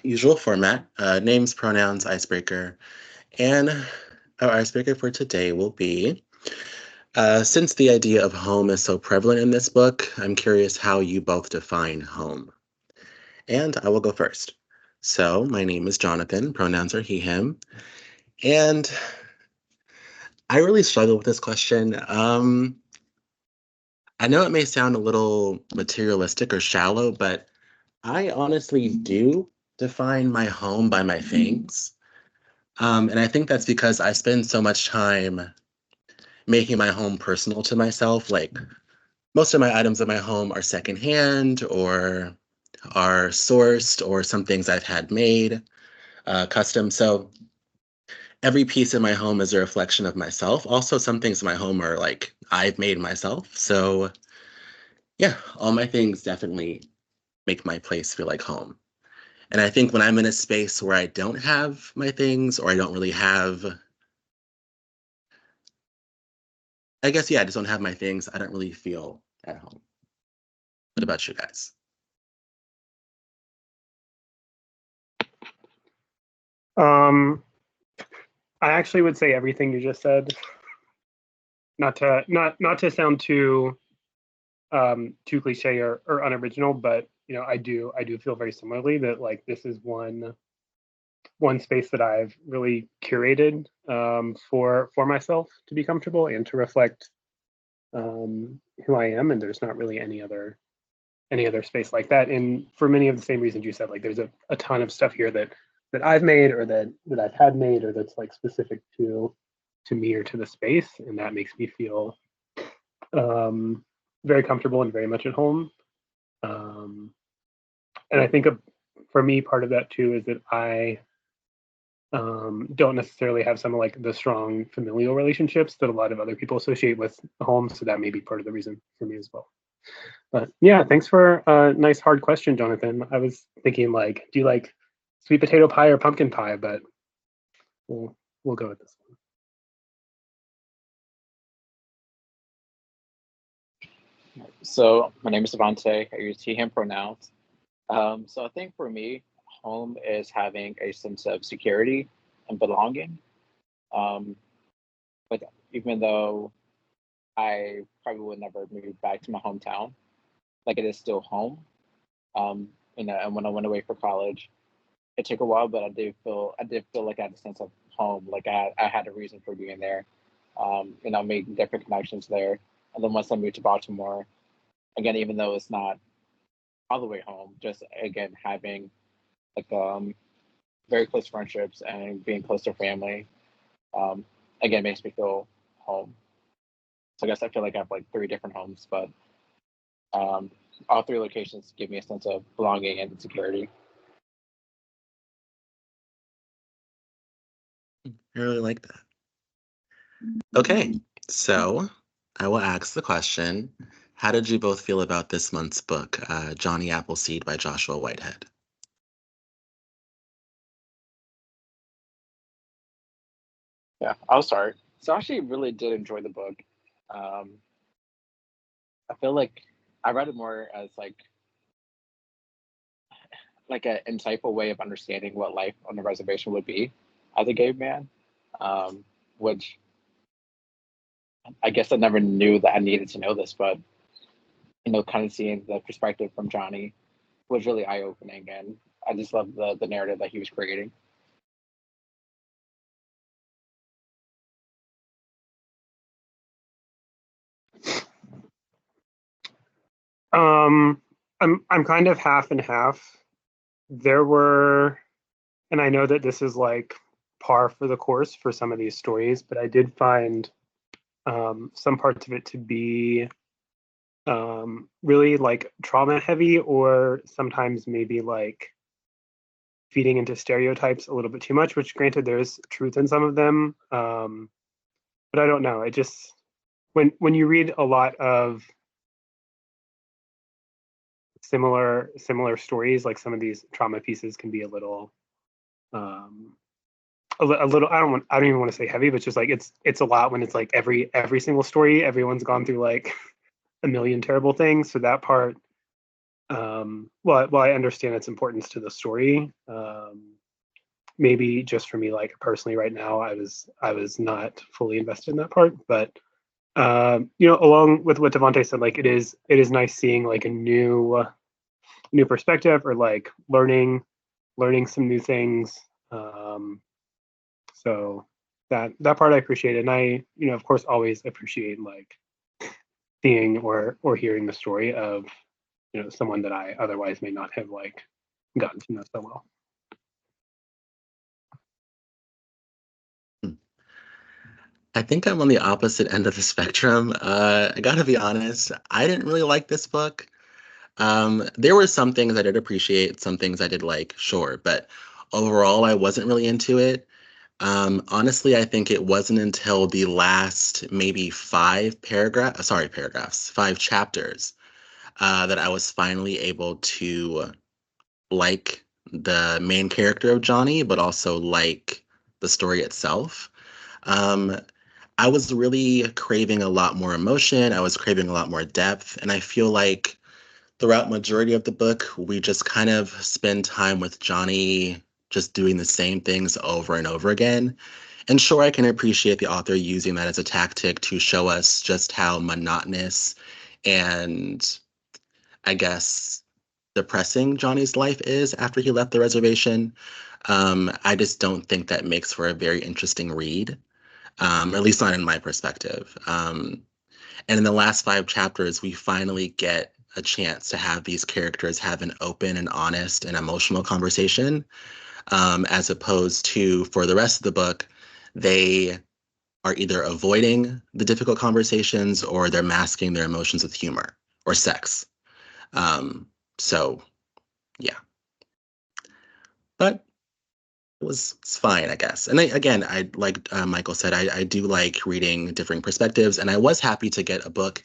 Usual format, names, pronouns, icebreaker. And our icebreaker for today will be, since the idea of home is so prevalent in this book, I'm curious how you both define home. And I will go first. So my name is Jonathan, pronouns are he, him. And I really struggle with this question. I know it may sound a little materialistic or shallow, but I honestly do define my home by my things. And I think that's because I spend so much time making my home personal to myself. Like most of my items in my home are secondhand or are sourced or some things I've had made custom. So every piece in my home is a reflection of myself. Also, some things in my home are like I've made myself. So yeah, all my things definitely make my place feel like home. And I think when I'm in a space where I don't have my things or I don't really have, I guess, yeah, I just don't have my things, I don't really feel at home. What about you guys? Um, I actually would say everything you just said. Not to sound too cliche or unoriginal, but I do feel very similarly that like this is one space that I've really curated for myself to be comfortable and to reflect who I am, and there's not really any other space like that. And for many of the same reasons you said, like there's a ton of stuff here that I've made or that I've had made or that's like specific to me or to the space, and that makes me feel um, very comfortable and very much at home. Um, and I think for me, part of that too is that I don't necessarily have some of like the strong familial relationships that a lot of other people associate with home. So that may be part of the reason for me as well. But yeah, thanks for a nice hard question, Jonathan. I was thinking like, do you like sweet potato pie or pumpkin pie? But we'll we'll go with this one. So my name is Devante. I use he, him pronouns. So I think for me, home is having a sense of security and belonging. Um, but even though I probably would never move back to my hometown, like it is still home. And when I went away for college, it took a while, but I did feel like I had a sense of home. Like I had a reason for being there. Made different connections there. And then once I moved to Baltimore, again, even though it's not all the way home, just again having like very close friendships and being close to family, um, again makes me feel home. So I guess I feel like I have like three different homes, but um, all three locations give me a sense of belonging and security. I really like that. Okay, so I will ask the question, how did you both feel about this month's book, Johnny Appleseed by Joshua Whitehead? Yeah, I'll start. So I actually really did enjoy the book. Um, I feel like I read it more as like an insightful way of understanding what life on the reservation would be as a gay man, which I guess I never knew that I needed to know this, but kind of seeing the perspective from Johnny was really eye opening, and I just love the narrative that he was creating. Um, I'm kind of half and half. There were, and I know that this is like par for the course for some of these stories, but I did find some parts of it to be really like trauma heavy, or sometimes maybe like feeding into stereotypes a little bit too much. Which, granted, there's truth in some of them, but I don't know. It just when you read a lot of similar stories, like some of these trauma pieces can be a little um a little, I don't even want to say heavy, but it's just like it's a lot when it's like every single story everyone's gone through like a million terrible things. So that part Well, I understand its importance to the story. Maybe just for me, like personally, right now, I was not fully invested in that part, but along with what Devontae said, like it is nice seeing like a new perspective or like learning some new things. So that part I appreciate, and I of course always appreciate like seeing or hearing the story of someone that I otherwise may not have like gotten to know so well. I think I'm on the opposite end of the spectrum. I gotta be honest, I didn't really like this book. There were some things I did appreciate, some things I did like, sure, but overall, I wasn't really into it. Honestly, I think it wasn't until the last maybe five chapters, that I was finally able to like the main character of Johnny, but also like the story itself. Um, I was really craving a lot more emotion. I was craving a lot more depth, and I feel like throughout majority of the book, we just kind of spend time with Johnny just doing the same things over and over again. And sure, I can appreciate the author using that as a tactic to show us just how monotonous and, I guess, depressing Johnny's life is after he left the reservation. I just don't think that makes for a very interesting read, at least not in my perspective. And in the last five chapters, we finally get a chance to have these characters have an open and honest and emotional conversation, as opposed to for the rest of the book, they are either avoiding the difficult conversations or they're masking their emotions with humor or sex. Um, so, yeah. But it's fine, I guess. And again, I like Michael said, I do like reading different perspectives, and I was happy to get a book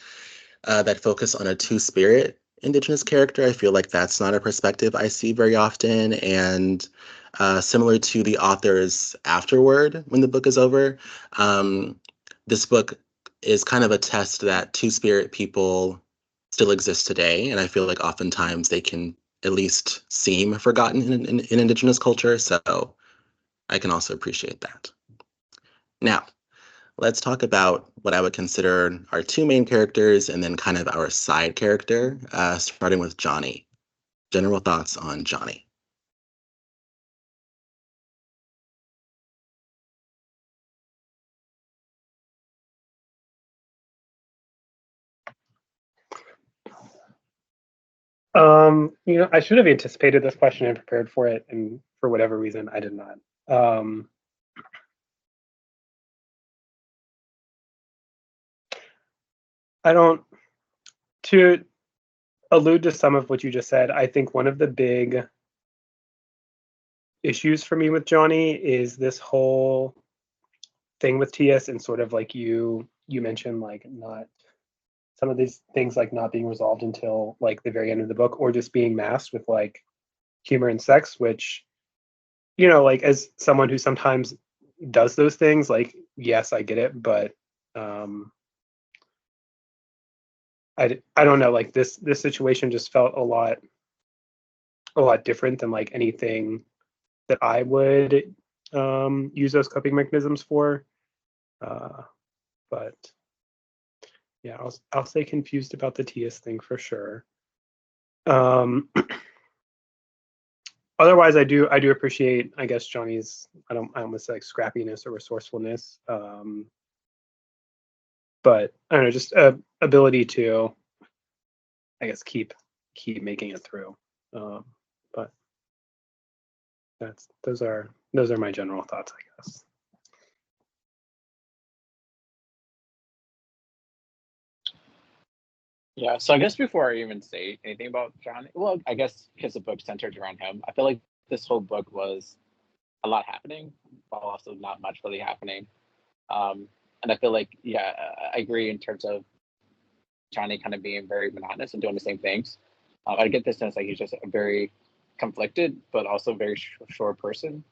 that focus on a two-spirit Indigenous character. I feel like that's not a perspective I see very often. And similar to the author's afterword when the book is over, um, this book is kind of a test that two-spirit people still exist today. And I feel like oftentimes they can at least seem forgotten in Indigenous culture. So I can also appreciate that. Now, let's talk about what I would consider our two main characters and then kind of our side character, starting with Johnny. General thoughts on Johnny. I should have anticipated this question and prepared for it, and for whatever reason, I did not. I don't, to allude to some of what you just said, I think one of the big issues for me with Johnny is this whole thing with TS, and sort of like you mentioned, like not some of these things like not being resolved until like the very end of the book, or just being masked with like humor and sex, which like as someone who sometimes does those things, like yes, I get it, but um I don't know, like this situation just felt a lot different than like anything that I would use those coping mechanisms for. Uh, but yeah, I'll stay confused about the TS thing for sure. Um, Otherwise, I do appreciate, I guess, Johnny's, I almost say like scrappiness or resourcefulness. But I don't know, just ability to, I guess, keep making it through. But those are my general thoughts, I guess. Yeah, so I guess before I even say anything about John, well, I guess because the book centered around him, I feel like this whole book was a lot happening, while also not much really happening. And I feel like, yeah, I agree in terms of Johnny kind of being very monotonous and doing the same things. I get the sense like he's just a very conflicted, but also very sure person.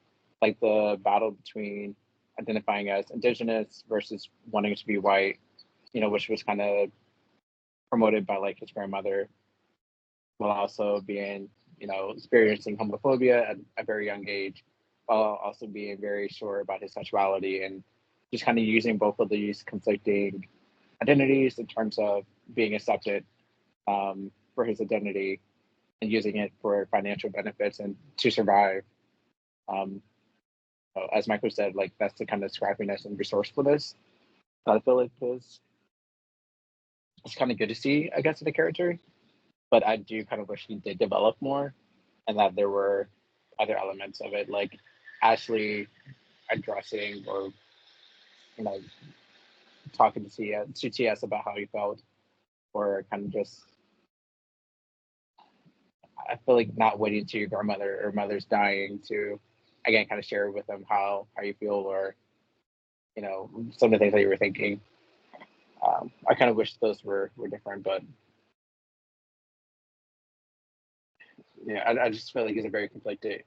Like the battle between identifying as indigenous versus wanting to be white, which was kind of promoted by like his grandmother. while also being, experiencing homophobia at a very young age, while also being very sure about his sexuality and just kind of using both of these conflicting identities in terms of being accepted for his identity and using it for financial benefits and to survive. Um, as Michael said, like that's the kind of scrappiness and resourcefulness that I feel like is it's kind of good to see, I guess, in a character. But I do kind of wish he did develop more, and that there were other elements of it, like Ashley addressing or you know talking to TS about how he felt, or kind of just I feel like not waiting to your grandmother or mother's dying to again kind of share with them how you feel or some of the things that you were thinking. I kind of wish those were different, but yeah, I just feel like he's a very conflicted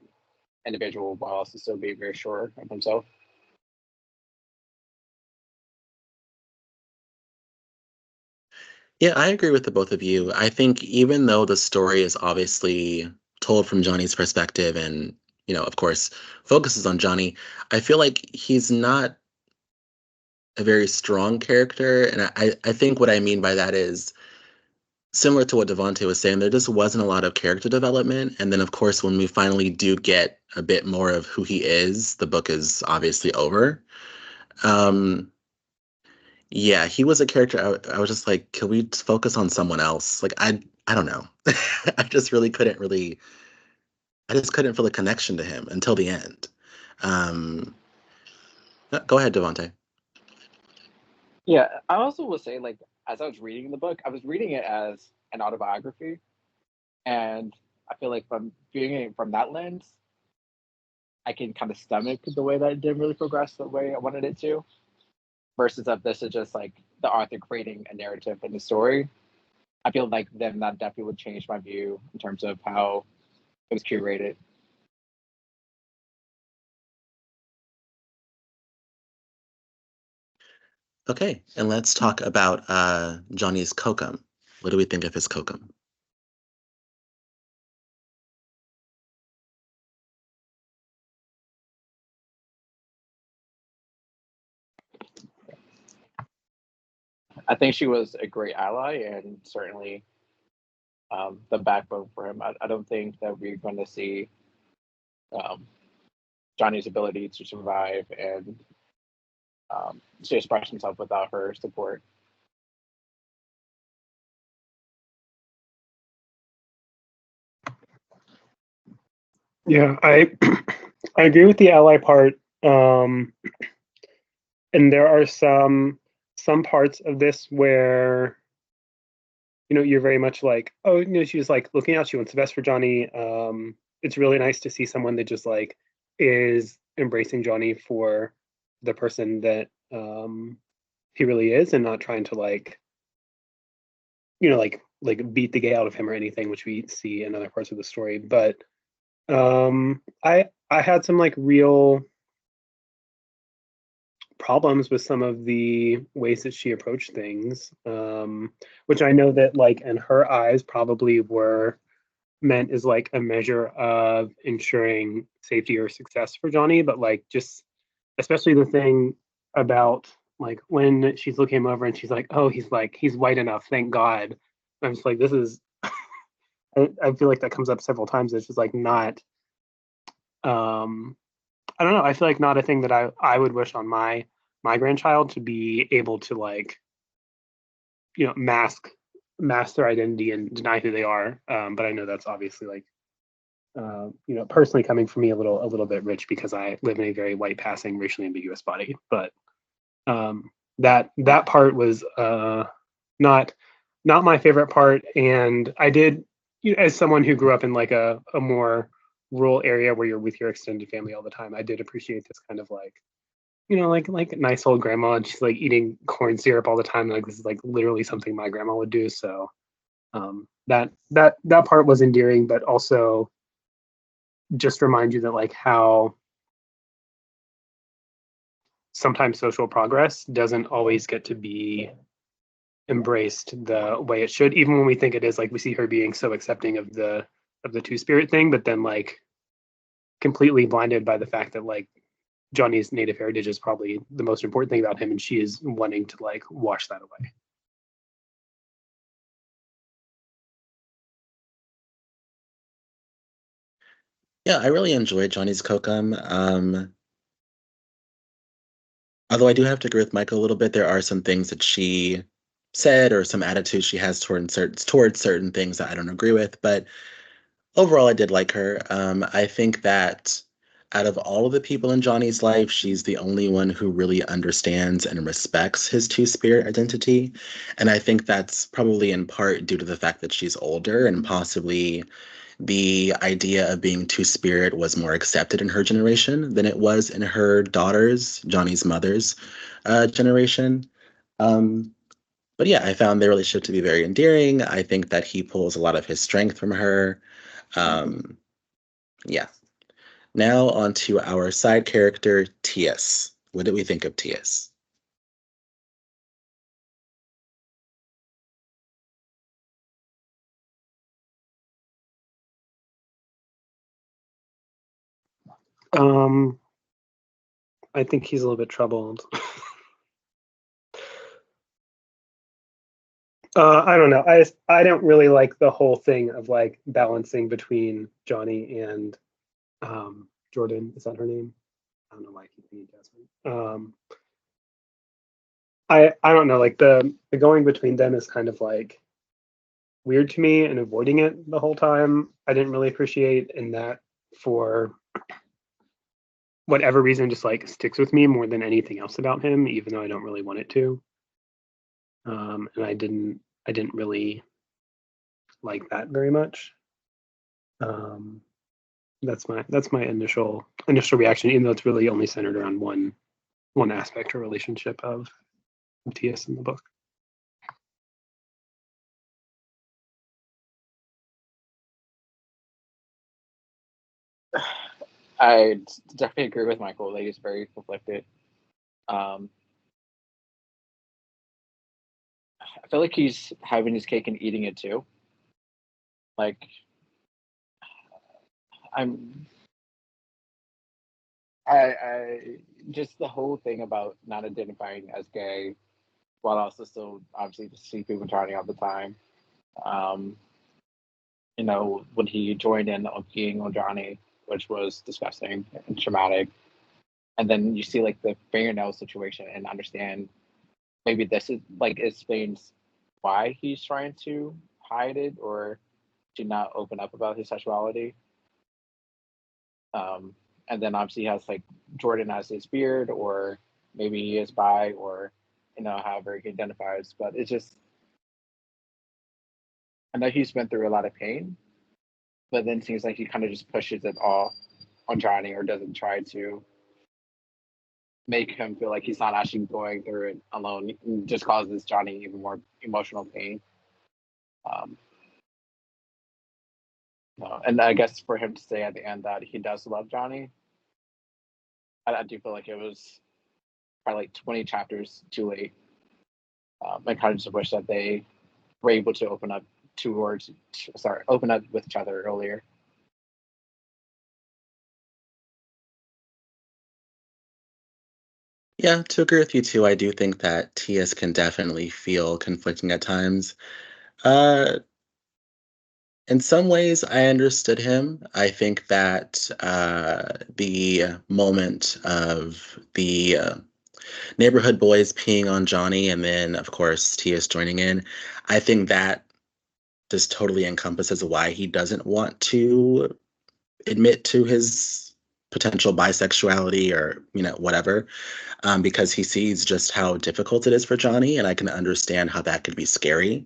individual while also still being very sure of himself. Yeah, I agree with the both of you. I think even though the story is obviously told from Johnny's perspective and, of course, focuses on Johnny, I feel like he's not a very strong character. And I think what I mean by that is similar to what Devonte was saying, there just wasn't a lot of character development. And then, of course, when we finally do get a bit more of who he is, the book is obviously over. Um, yeah, he was a character. I was just like, can we focus on someone else? Like, I don't know. I just really couldn't really, I just couldn't feel a connection to him until the end. Um, Go ahead, Devonte. Yeah, I also will say like as I was reading the book, I was reading it as an autobiography, and I feel like from viewing it from that lens, I can kind of stomach the way that it didn't really progress the way I wanted it to. Versus of this is just like the author creating a narrative in the story. I feel like then that definitely would change my view in terms of how it was curated. Okay, and let's talk about Johnny's kokum. What do we think of his kokum? I think she was a great ally and certainly the backbone for him. I don't think that we're going to see um, Johnny's ability to survive and to express himself without her support. Yeah, I I agree with the ally part. Um, and there are some parts of this where you're very much like, oh, she's like looking out, she wants the best for Johnny. It's really nice to see someone that just like is embracing Johnny for the person that he really is and not trying to like beat the gay out of him or anything, which we see in other parts of the story. But I had some like real problems with some of the ways that she approached things, which I know that like in her eyes probably were meant as like a measure of ensuring safety or success for Johnny, but like just especially the thing about like when she's looking him over and she's like, oh, he's white enough, thank God. I'm just like, this is I feel like that comes up several times. It's just like not um I don't know. I feel like not a thing that I would wish on my grandchild to be able to like mask their identity and deny who they are. But I know that's obviously like personally coming from me a little bit rich because I live in a very white passing racially ambiguous body. But that part was not not my favorite part, and I did as someone who grew up in like a more rural area where you're with your extended family all the time, I did appreciate this kind of like like nice old grandma, and she's like eating corn syrup all the time. Like this is like literally something my grandma would do. So that part was endearing, but also just remind you that like how sometimes social progress doesn't always get to be embraced the way it should, even when we think it is. Like we see her being so accepting of the two-spirit thing, but then like completely blinded by the fact that like Johnny's native heritage is probably the most important thing about him, and she is wanting to like wash that away. Yeah, I really enjoyed Johnny's Kokum. Although I do have to agree with Michael a little bit, there are some things that she said or some attitudes she has towards certain things that I don't agree with. But overall, I did like her. I think that out of all of the people in Johnny's life, she's the only one who really understands and respects his two-spirit identity. And I think that's probably in part due to the fact that she's older and possibly the idea of being two-spirit was more accepted in her generation than it was in her daughter's, Johnny's mother's generation. Um, but yeah, I found their relationship to be very endearing. I think that he pulls a lot of his strength from her. Um, yeah. Now on to our side character, Tias. What did we think of Tias? Um, I think he's a little bit troubled. I don't know. I don't really like the whole thing of like balancing between Johnny and Jordan. Is that her name? I don't know why I keep thinking Jasmine. I don't know. Like the going between them is kind of like weird to me, and avoiding it the whole time I didn't really appreciate, and that for whatever reason just like sticks with me more than anything else about him, even though I don't really want it to. And I didn't really like that very much. Um, that's my initial reaction, even though it's really only centered around one aspect or relationship of TS in the book. I definitely agree with Michael that he's very conflicted. Um, I feel like he's having his cake and eating it too. Like I'm, I just the whole thing about not identifying as gay while also still obviously sleeping with Johnny all the time. Um, when he joined in on peeing on Johnny, which was disgusting and traumatic. And then you see like the fingernail situation and understand maybe this is like explains why he's trying to hide it or to not open up about his sexuality. Um, and then obviously he has like Jordan as his beard, or maybe he is bi, or however he identifies. But it's just I know he's been through a lot of pain, but then it seems like he kind of just pushes it all on Johnny or doesn't try to make him feel like he's not actually going through it alone. It just causes Johnny even more emotional pain. Um, and I guess for him to say at the end that he does love Johnny, I do feel like it was probably like 20 chapters too late. I kind of just wish that they were able to open up with each other earlier. Yeah, to agree with you too, I do think that Tias can definitely feel conflicting at times. Uh, in some ways, I understood him. I think that the moment of the neighborhood boys peeing on Johnny and then, of course, Tias joining in, I think that just totally encompasses why he doesn't want to admit to his potential bisexuality or, whatever, because he sees just how difficult it is for Johnny. And I can understand how that could be scary.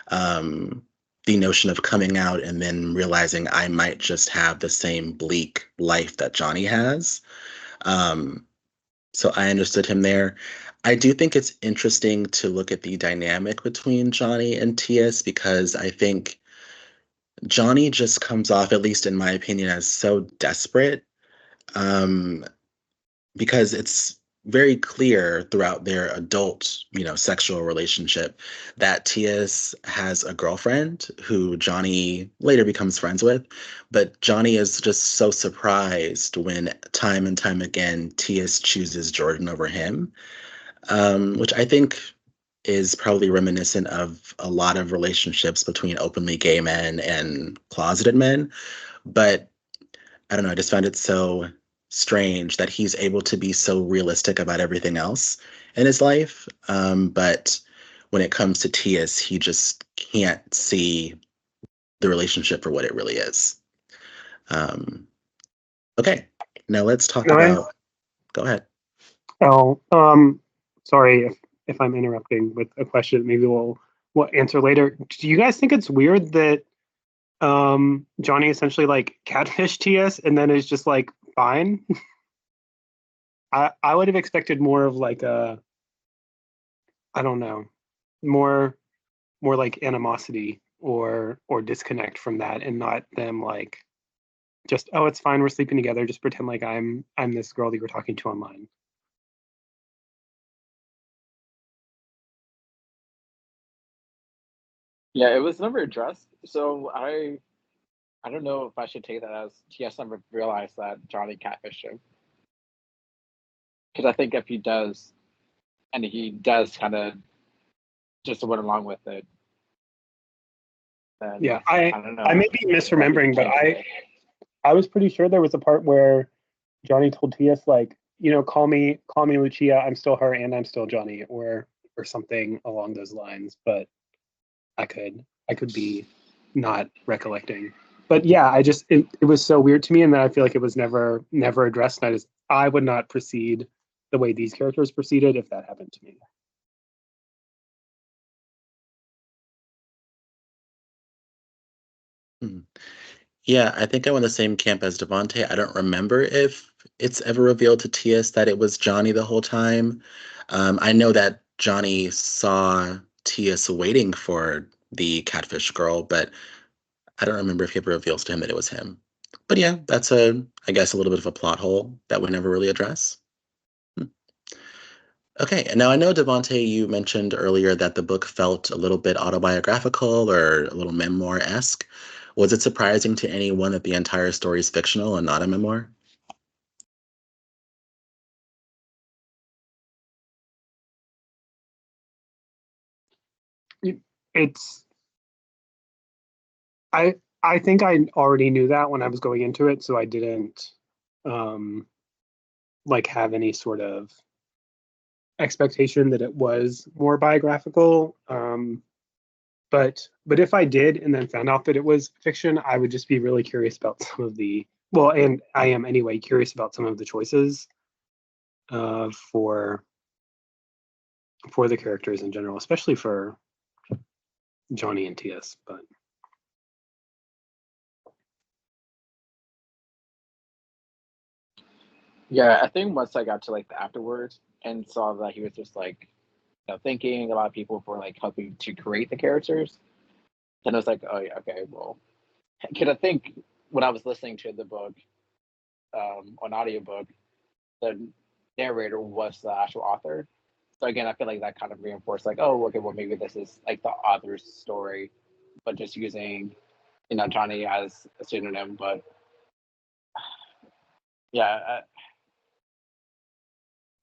Um, the notion of coming out and then realizing I might just have the same bleak life that Johnny has. Um, so I understood him there. I do think it's interesting to look at the dynamic between Johnny and Tias because I think Johnny just comes off, at least in my opinion, as so desperate. Um, because it's very clear throughout their adult, sexual relationship that Tias has a girlfriend who Johnny later becomes friends with. But Johnny is just so surprised when time and time again Tias chooses Jordan over him, which I think is probably reminiscent of a lot of relationships between openly gay men and closeted men. But I don't know, I just found it so strange that he's able to be so realistic about everything else in his life. But when it comes to Tias, he just can't see the relationship for what it really is. Um, okay, now let's talk No, about. Go ahead. Oh, sorry if I'm interrupting with a question. Maybe we'll answer later. Do you guys think it's weird that Johnny essentially like catfished TS and then is just like fine? I would have expected more of like a, I don't know, more more like animosity or disconnect from that, and not them like just, oh, it's fine, we're sleeping together, just pretend like I'm this girl that you were talking to online. Yeah, it was never addressed. So I don't know if I should take that as TS never realized that Johnny catfished him. Because I think if he does, and he does kind of just went along with it, then Yeah, I I don't I know may be if that could misremembering, but change it. I was pretty sure there was a part where Johnny told TS like, call me Lucia, I'm still her and I'm still Johnny, or something along those lines. But I could be not recollecting. But yeah, it was so weird to me, and then I feel like it was never addressed. And I would not proceed the way these characters proceeded if that happened to me. Hmm. Yeah, I think I'm in the same camp as Devonte. I don't remember if it's ever revealed to Tias that it was Johnny the whole time. I know that Johnny saw Tias waiting for the catfish girl, but I don't remember if he ever reveals to him that it was him. But yeah, that's I guess, a little bit of a plot hole that we never really address. Hmm. Okay, and now I know, Devonte, you mentioned earlier that the book felt a little bit autobiographical or a little memoir-esque. Was it surprising to anyone that the entire story is fictional and not a memoir? It's I I think I already knew that when I was going into it, so I didn't um like have any sort of expectation that it was more biographical. But if I did and then found out that it was fiction, I would just be really curious about some of the, well, and I am anyway curious about some of the choices uh, for for the characters in general, especially for Johnny and TS. But Yeah, I think once I got to like the afterwards and saw that he was just like, thanking a lot of people for like helping to create the characters, then I was like, oh yeah, okay, well, because I think when I was listening to the book on audiobook, the narrator was the actual author. So again, I feel like that kind of reinforced like, oh, okay, well maybe this is like the author's story, but just using Johnny as a pseudonym. But yeah,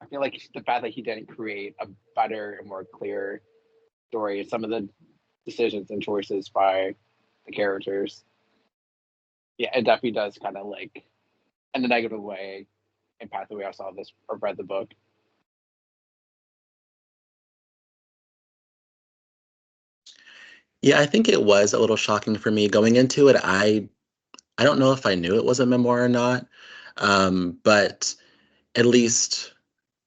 I feel like the fact that he didn't create a better and more clear story, some of the decisions and choices by the characters, yeah, it definitely does kind of like in a negative way impact the way I saw this or read the book. Yeah, I think it was a little shocking for me going into it. I don't know if I knew it was a memoir or not, but at least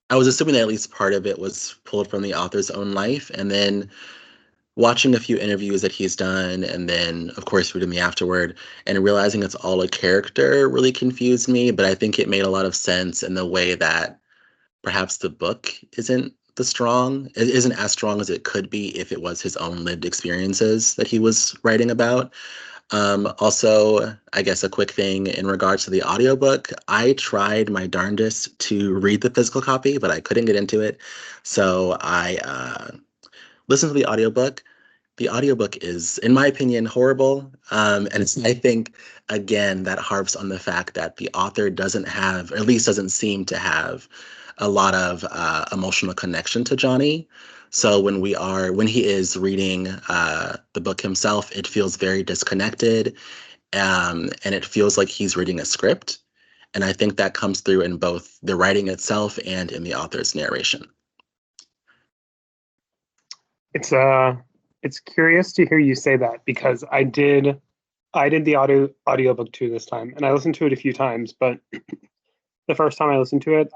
I was assuming that at least part of it was pulled from the author's own life, and then watching a few interviews that he's done, and then of course reading the afterward and realizing it's all a character really confused me. But I think it made a lot of sense in the way that perhaps the book it isn't as strong as it could be if it was his own lived experiences that he was writing about. Also, I guess a quick thing in regards to the audiobook, I tried my darndest to read the physical copy, but I couldn't get into it. So I listened to the audiobook. The audiobook is, in my opinion, horrible. And I think, again, that harps on the fact that the author doesn't have, or at least doesn't seem to have, a lot of emotional connection to Johnny. So when he is reading the book himself, it feels very disconnected, and it feels like he's reading a script. And I think that comes through in both the writing itself and in the author's narration. It's curious to hear you say that because I did the audiobook too this time, and I listened to it a few times, but the first time I listened to it,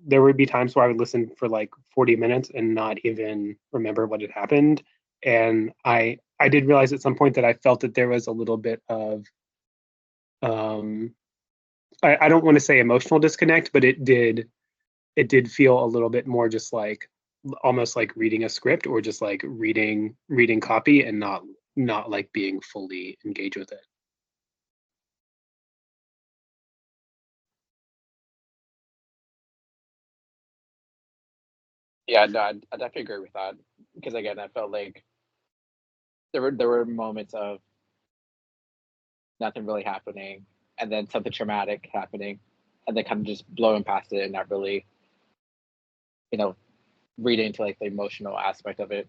there would be times where I would listen for like 40 minutes and not even remember what had happened. And I did realize at some point that I felt that there was a little bit of I don't want to say emotional disconnect, but it did feel a little bit more just like almost like reading a script or just like reading copy and not like being fully engaged with it. Yeah, no, I definitely agree with that because again, I felt like there were moments of nothing really happening, and then something traumatic happening, and then kind of just blowing past it and not really, you know, reading into like the emotional aspect of it.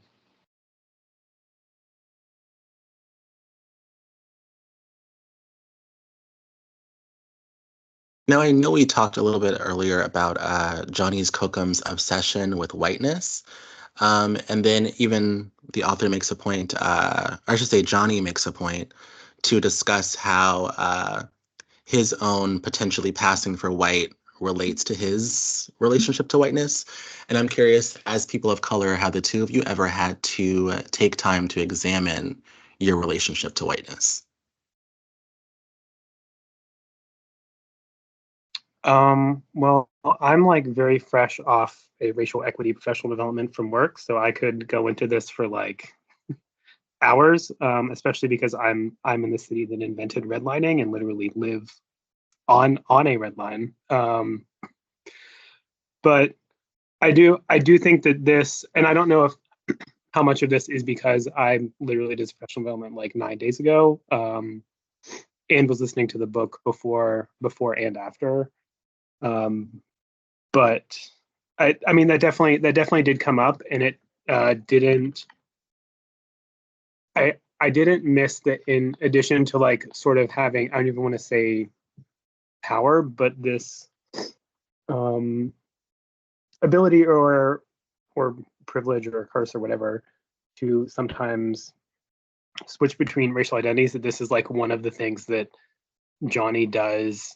Now, I know we talked a little bit earlier about Johnny's Kokum's obsession with whiteness. And then even the author makes a point, or I should say, Johnny makes a point to discuss how his own potentially passing for white relates to his relationship to whiteness. And I'm curious, as people of color, have the two of you ever had to take time to examine your relationship to whiteness? Well, I'm like very fresh off a racial equity professional development from work, so I could go into this for like hours, especially because I'm in the city that invented redlining and literally live on a red line. But I do think that this, and I don't know if how much of this is because I literally did professional development like 9 days ago, and was listening to the book before and after. Um, but I mean that definitely did come up, and it didn't. I didn't miss that in addition to like sort of having I don't even want to say power, but this um, ability or privilege or curse or whatever to sometimes switch between racial identities. That this is like one of the things that Johnny does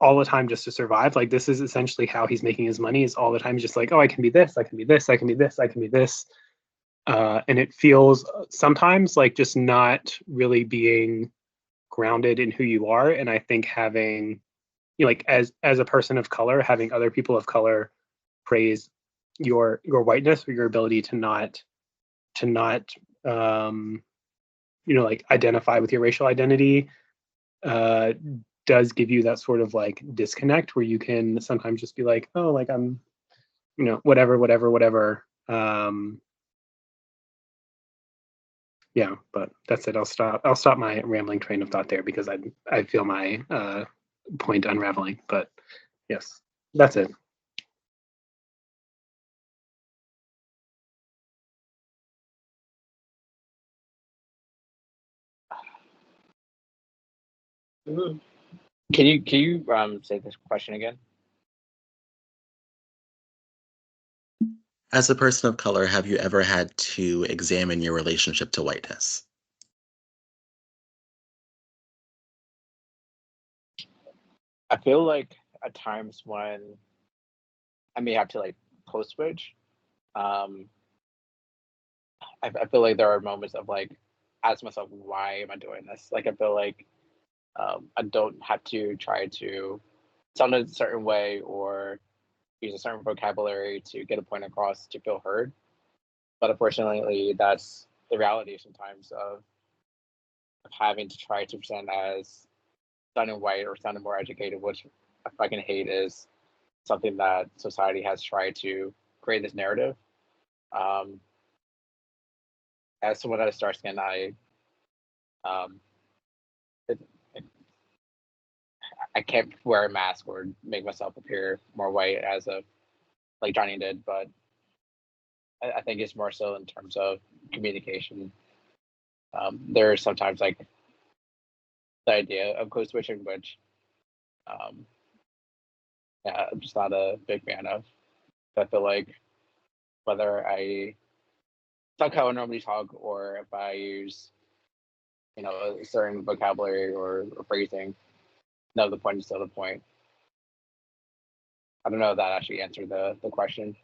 all the time just to survive. Like this is essentially how he's making his money. Is all the time just like, oh, I can be this, I can be this, I can be this, I can be this, and it feels sometimes like just not really being grounded in who you are. And I think having like as a person of color, having other people of color praise your whiteness or your ability to not like identify with your racial identity uh does give you that sort of like disconnect where you can sometimes just be like, oh, like I'm whatever whatever whatever. Yeah, but that's it. I'll stop my rambling train of thought there because I feel my point unraveling. But yes, that's it. Mhm. Can you say this question again? As a person of color, have you ever had to examine your relationship to whiteness? I feel like at times when I may have to like code switch, um, I feel like there are moments of like ask myself, why am I doing this? Like I feel like I don't have to try to sound a certain way or use a certain vocabulary to get a point across to feel heard. But unfortunately, that's the reality sometimes of having to try to present as sounding white or sounding more educated, which I fucking hate, is something that society has tried to create this narrative. Um, as someone that is dark skinned, um, it, I can't wear a mask or make myself appear more white as a like Johnny did, but I think it's more so in terms of communication. There are sometimes like the idea of code switching, which um, yeah, I'm just not a big fan of. I feel like whether I talk how I normally talk or if I use, a certain vocabulary or phrasing, no, the point is still the point. I don't know if that actually answered the question.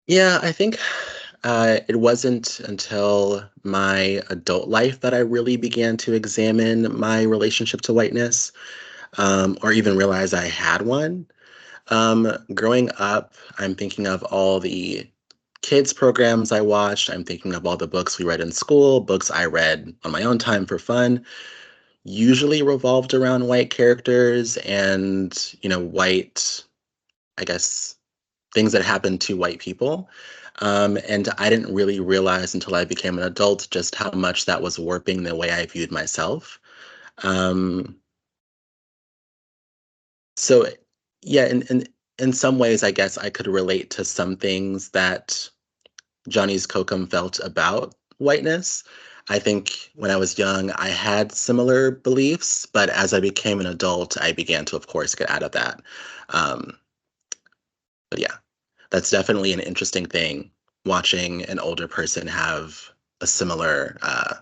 Yeah, I think it wasn't until my adult life that I really began to examine my relationship to whiteness, or even realize I had one. Growing up, I'm thinking of all the kids' programs I watched. I'm thinking of all the books we read in school, books I read on my own time for fun, usually revolved around white characters and, white, I guess, things that happened to white people. And I didn't really realize until I became an adult just how much that was warping the way I viewed myself. Um, so, yeah, in some ways, I guess I could relate to some things that Johnny's Kokum felt about whiteness. I think when I was young, I had similar beliefs, but as I became an adult, I began to, of course, get out of that. Um, but yeah. That's definitely an interesting thing, watching an older person have a similar uh,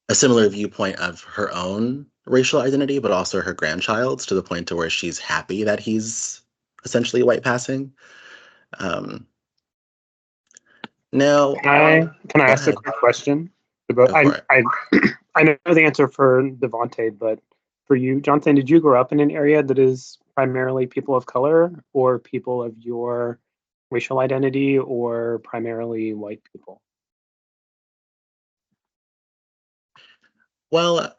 a similar viewpoint of her own racial identity, but also her grandchild's, to the point to where she's happy that he's essentially white passing. Um, now, Can I go ask a ahead, quick question? About go for it. I know the answer for Devontae, but for you, Jonathan, did you grow up in an area that is primarily people of color or people of your racial identity or primarily white people? Well,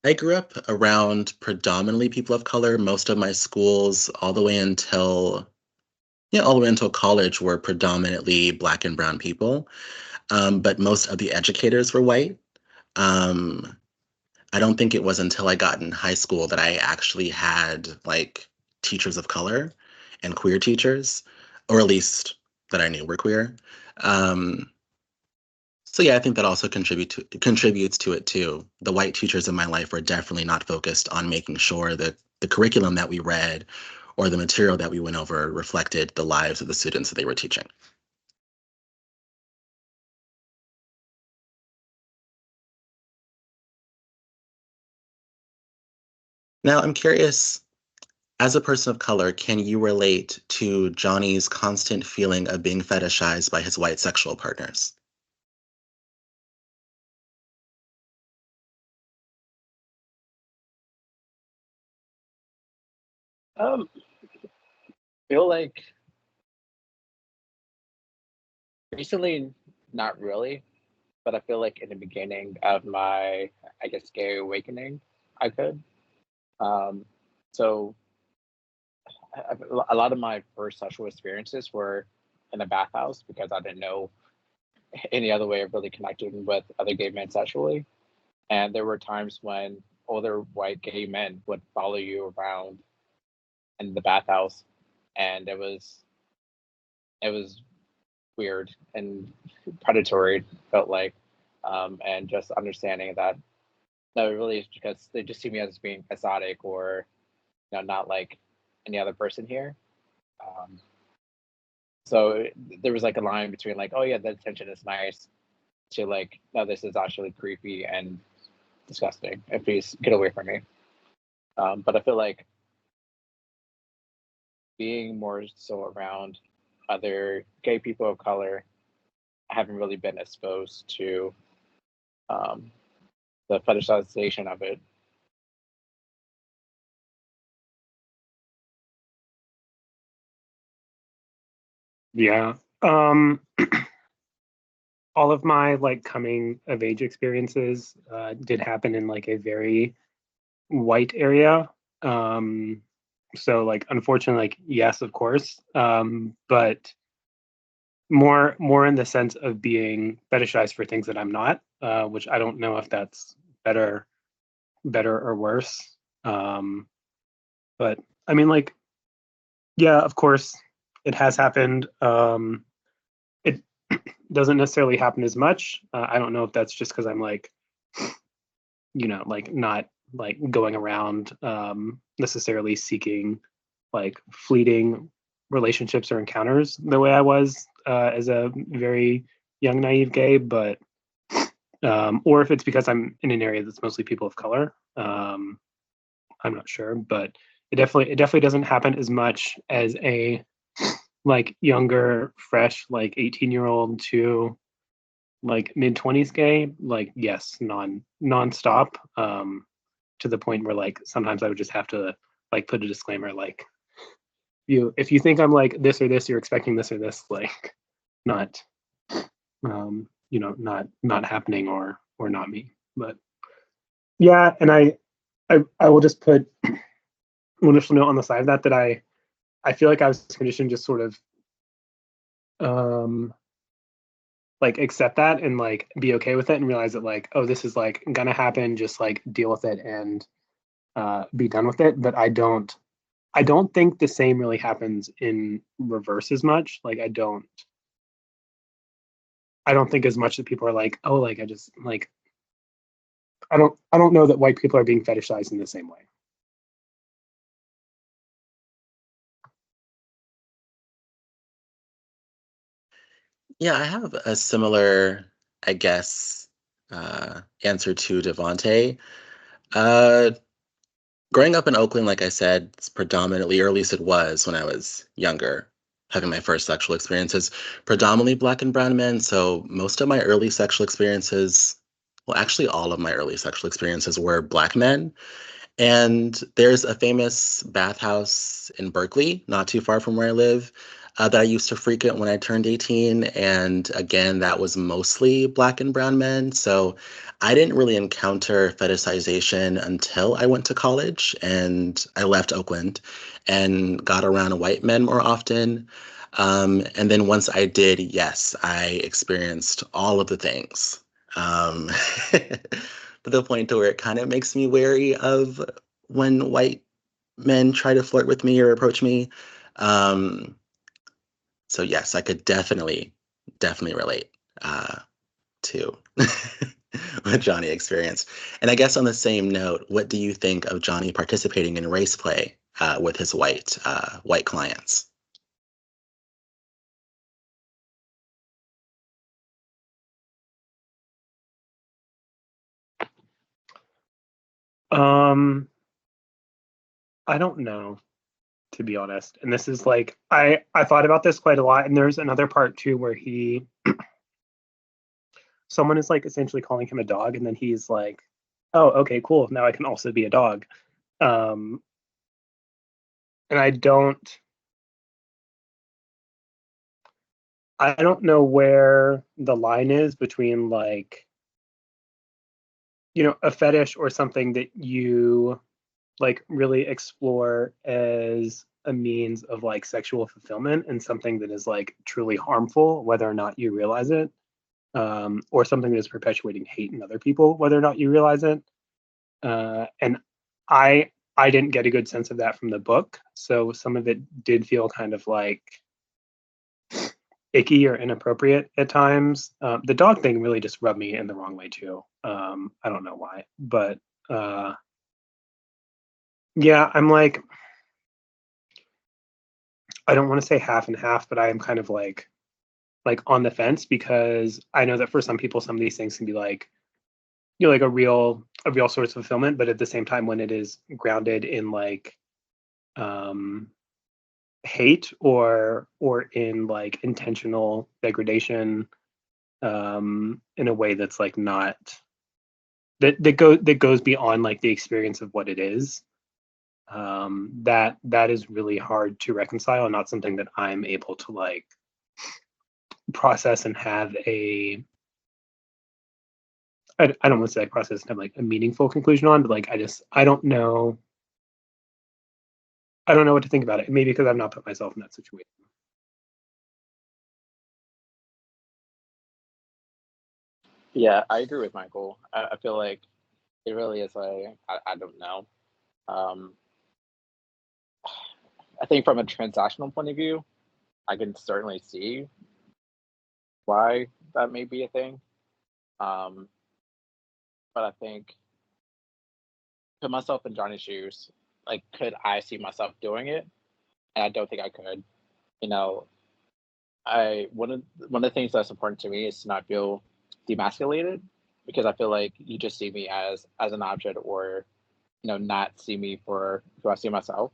I grew up around predominantly people of color. Most of my schools, all the way until college, were predominantly Black and brown people. But most of the educators were white. Um, I don't think it was until I got in high school that I actually had like teachers of color and queer teachers, or at least that I knew were queer. Um, so yeah, I think that also contributes to it too. The white teachers in my life were definitely not focused on making sure that the curriculum that we read or the material that we went over reflected the lives of the students that they were teaching. Now, I'm curious, as a person of color, can you relate to Johnny's constant feeling of being fetishized by his white sexual partners? Feel like recently, not really, but I feel like in the beginning of my, I guess, gay awakening, I could. Um, so a lot of my first sexual experiences were in a bathhouse because I didn't know any other way of really connecting with other gay men sexually. And there were times when older white gay men would follow you around in the bathhouse, and it was weird and predatory. Felt like, and just understanding that no, it really is because they just see me as being exotic or not like any other person here. Um, so there was like a line between like, oh yeah, the attention is nice, to like, no, this is actually creepy and disgusting. And please get away from me. But I feel like being more so around other gay people of color, I haven't really been exposed to um, the fetishization of it. Yeah. Um, all of my like coming of age experiences did happen in like a very white area. Um, so like unfortunately, like yes, of course, but more in the sense of being fetishized for things that I'm not, which I don't know if that's better better or worse. Um, but I mean, like, yeah, of course, it has happened. It doesn't necessarily happen as much. I don't know if that's just because I'm like, like not like going around necessarily seeking like fleeting relationships or encounters the way I was as a very young naive gay, but or if it's because I'm in an area that's mostly people of color. I'm not sure, but it definitely doesn't happen as much as a like younger, fresh, like 18-year-old to like mid-20s gay. Like yes, nonstop. To the point where like sometimes I would just have to like put a disclaimer like if you think I'm like this or this, you're expecting this or this, like not not happening or not me. But yeah, and I will just put one additional note on the side of that I feel like I was conditioned just sort of um like accept that and like be okay with it and realize that like, oh, this is like gonna happen, just like deal with it and be done with it. But I don't think the same really happens in reverse as much. Like I don't think as much that people are like, oh, like I just like I don't know that white people are being fetishized in the same way. Yeah, I have a similar, I guess, answer to Devante. Uh, Growing up in Oakland, like I said, it's predominantly, or at least it was when I was younger, having my first sexual experiences, predominantly Black and brown men. So most of my early sexual experiences, well, actually, all of my early sexual experiences were Black men. And there's a famous bathhouse in Berkeley, not too far from where I live, that I used to frequent when I turned 18. And again, that was mostly Black and brown men. So I didn't really encounter fetishization until I went to college and I left Oakland and got around white men more often. And then once I did, yes, I experienced all of the things. Um, to the point to where it kind of makes me wary of when white men try to flirt with me or approach me. Um, so yes, I could definitely relate to what Johnny experienced. And I guess on the same note, what do you think of Johnny participating in race play with his white clients? Um, I don't know, to be honest. And this is like I thought about this quite a lot. And there's another part too where someone is like essentially calling him a dog, and then he's like, "Oh, okay, cool. Now I can also be a dog." Um, and I don't know where the line is between like a fetish or something that you like really explore as a means of like sexual fulfillment and something that is like truly harmful, whether or not you realize it, or something that is perpetuating hate in other people, whether or not you realize it. And I didn't get a good sense of that from the book, so some of it did feel kind of like icky or inappropriate at times. The dog thing really just rubbed me in the wrong way too. I don't know why, but uh, yeah, I'm like I don't want to say half and half, but I am kind of like on the fence because I know that for some people, some of these things can be like like a real source of fulfillment, but at the same time, when it is grounded in like um hate or in like intentional degradation in a way that's like not that goes beyond like the experience of what it is, that is really hard to reconcile and not something that I'm able to like process and have a I don't want to say process and have like a meaningful conclusion on, but like I don't know. I don't know what to think about it. Maybe because I've not put myself in that situation. Yeah, I agree with Michael. I feel like it really is like I don't know. Um, I think from a transactional point of view, I can certainly see why that may be a thing. Um, but I think put myself in Johnny's shoes, like could I see myself doing it? And I don't think I could. You know, I one of the things that's important to me is to not feel demasculated because I feel like you just see me as an object or not see me for who I see myself.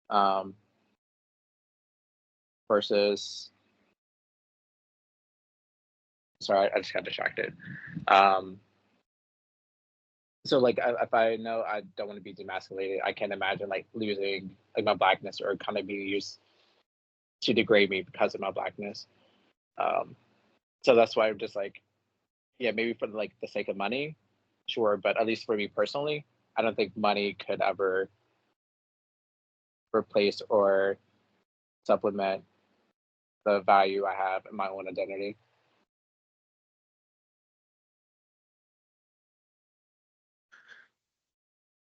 Um, versus sorry, I just got distracted. Um, so like if I know I don't want to be demasculated, I can't imagine like losing like my blackness or kind of being used to degrade me because of my blackness. Um, so that's why I'm just like, yeah, maybe for like the sake of money, sure, but at least for me personally, I don't think money could ever replace or supplement the value I have in my own identity.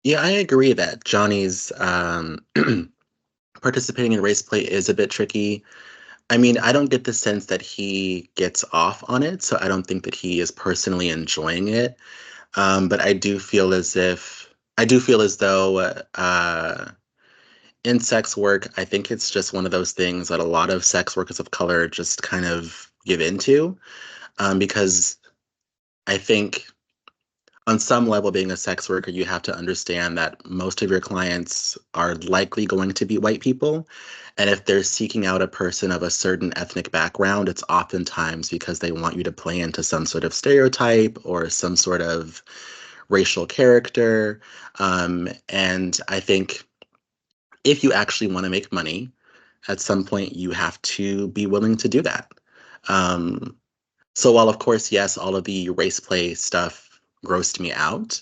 Yeah, I agree that Johnny's participating in race play is a bit tricky. I mean, I don't get the sense that he gets off on it, so I don't think that he is personally enjoying it. But I do feel as though in sex work, I think it's just one of those things that a lot of sex workers of color just kind of give into, because I think on some level, being a sex worker, you have to understand that most of your clients are likely going to be white people. And if they're seeking out a person of a certain ethnic background, it's oftentimes because they want you to play into some sort of stereotype or some sort of racial character. And I think if you actually want to make money, at some point you have to be willing to do that. Um, so while, of course, yes, all of the race play stuff grossed me out,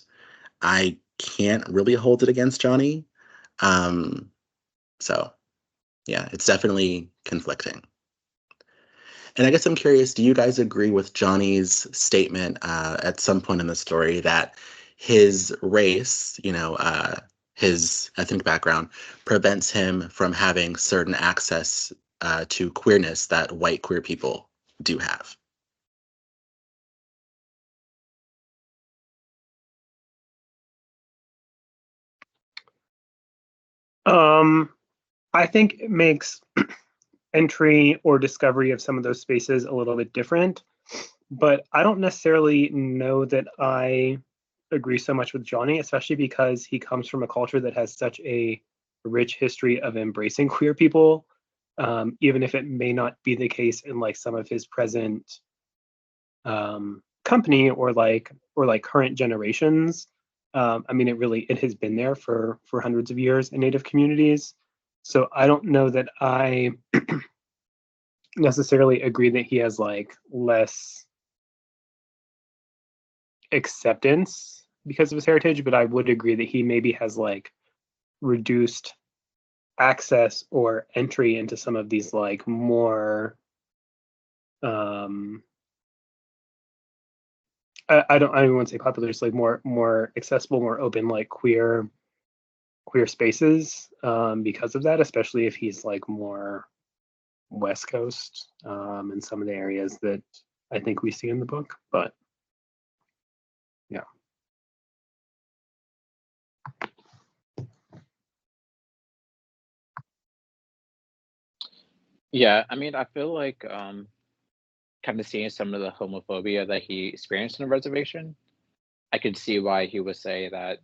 I can't really hold it against Johnny. Um, so yeah, it's definitely conflicting. And I guess I'm curious, do you guys agree with Johnny's statement at some point in the story that his race, his ethnic background, prevents him from having certain access to queerness that white queer people do have? Um, I think it makes entry or discovery of some of those spaces a little bit different, but I don't necessarily know that I agree so much with Johnny, especially because he comes from a culture that has such a rich history of embracing queer people, even if it may not be the case in like some of his present company or like current generations. I mean, it has been there for hundreds of years in Native communities. So I don't know that I necessarily agree that he has like less acceptance because of his heritage, but I would agree that he maybe has like reduced access or entry into some of these like more um I don't want to say popular, just like more accessible, more open, like queer spaces because of that, especially if he's like more West Coast in some of the areas that I think we see in the book. But yeah. Yeah, I mean, I feel like kind of seeing some of the homophobia that he experienced on the reservation, I could see why he would say that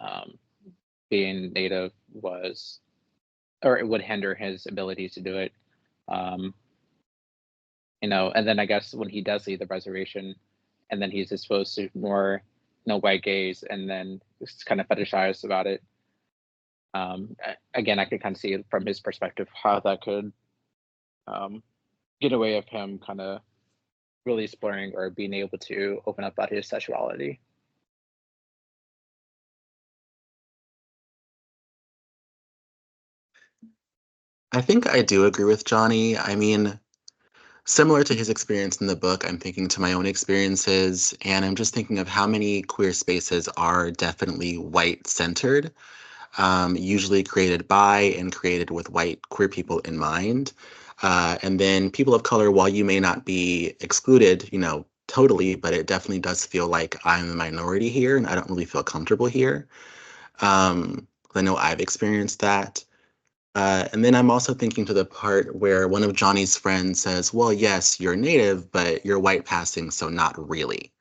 um, being native was, or it would hinder his ability to do it. Um, and then I guess when he does leave the reservation, and then he's exposed to more, white gays, and then it's kind of fetishized about it. Again, I could kind of see from his perspective how that could um, get away of him kind of really exploring or being able to open up about his sexuality. I think I do agree with Johnny. I mean, similar to his experience in the book, I'm thinking to my own experiences, and I'm just thinking of how many queer spaces are definitely white centered, usually created by and created with white queer people in mind. And then people of color, while you may not be excluded, totally, but it definitely does feel like I'm a minority here and I don't really feel comfortable here. I know I've experienced that. And then I'm also thinking to the part where one of Johnny's friends says, well, yes, you're native, but you're white passing, so not really.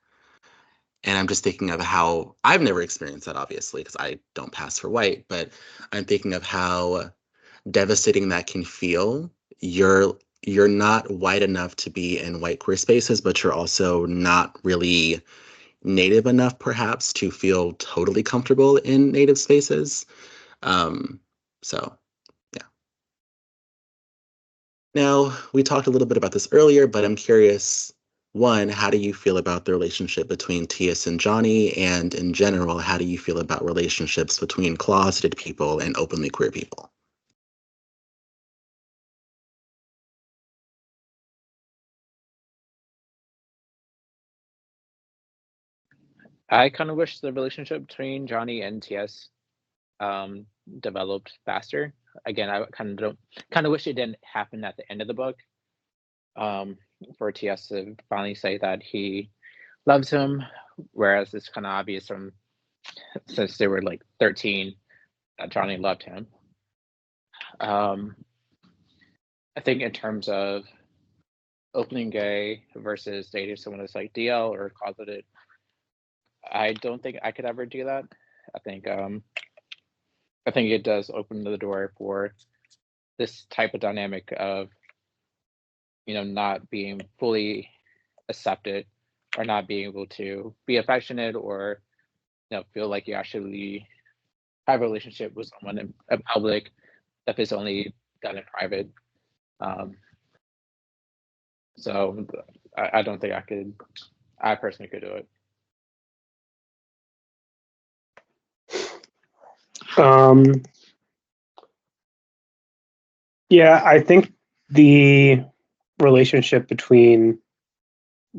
And I'm just thinking of how I've never experienced that, obviously, because I don't pass for white, but I'm thinking of how devastating that can feel. You're not white enough to be in white queer spaces, but you're also not really native enough, perhaps, to feel totally comfortable in native spaces. Um, so yeah. Now, we talked a little bit about this earlier, but I'm curious, one, how do you feel about the relationship between Tias and Johnny? And in general, how do you feel about relationships between closeted people and openly queer people? I kind of wish the relationship between Johnny and TS um, developed faster. Again, I kind of wish it didn't happen at the end of the book. For TS to finally say that he loves him, whereas it's kind of obvious from since they were like 13 that Johnny loved him. Um, I think in terms of opening gay versus dating someone that's like DL or closeted, I don't think I could ever do that. I think I think it does open the door for this type of dynamic of not being fully accepted or not being able to be affectionate or feel like you actually have a relationship with someone in public if it's only done in private. Um, so I don't think I personally could do it. Um, yeah, I think the relationship between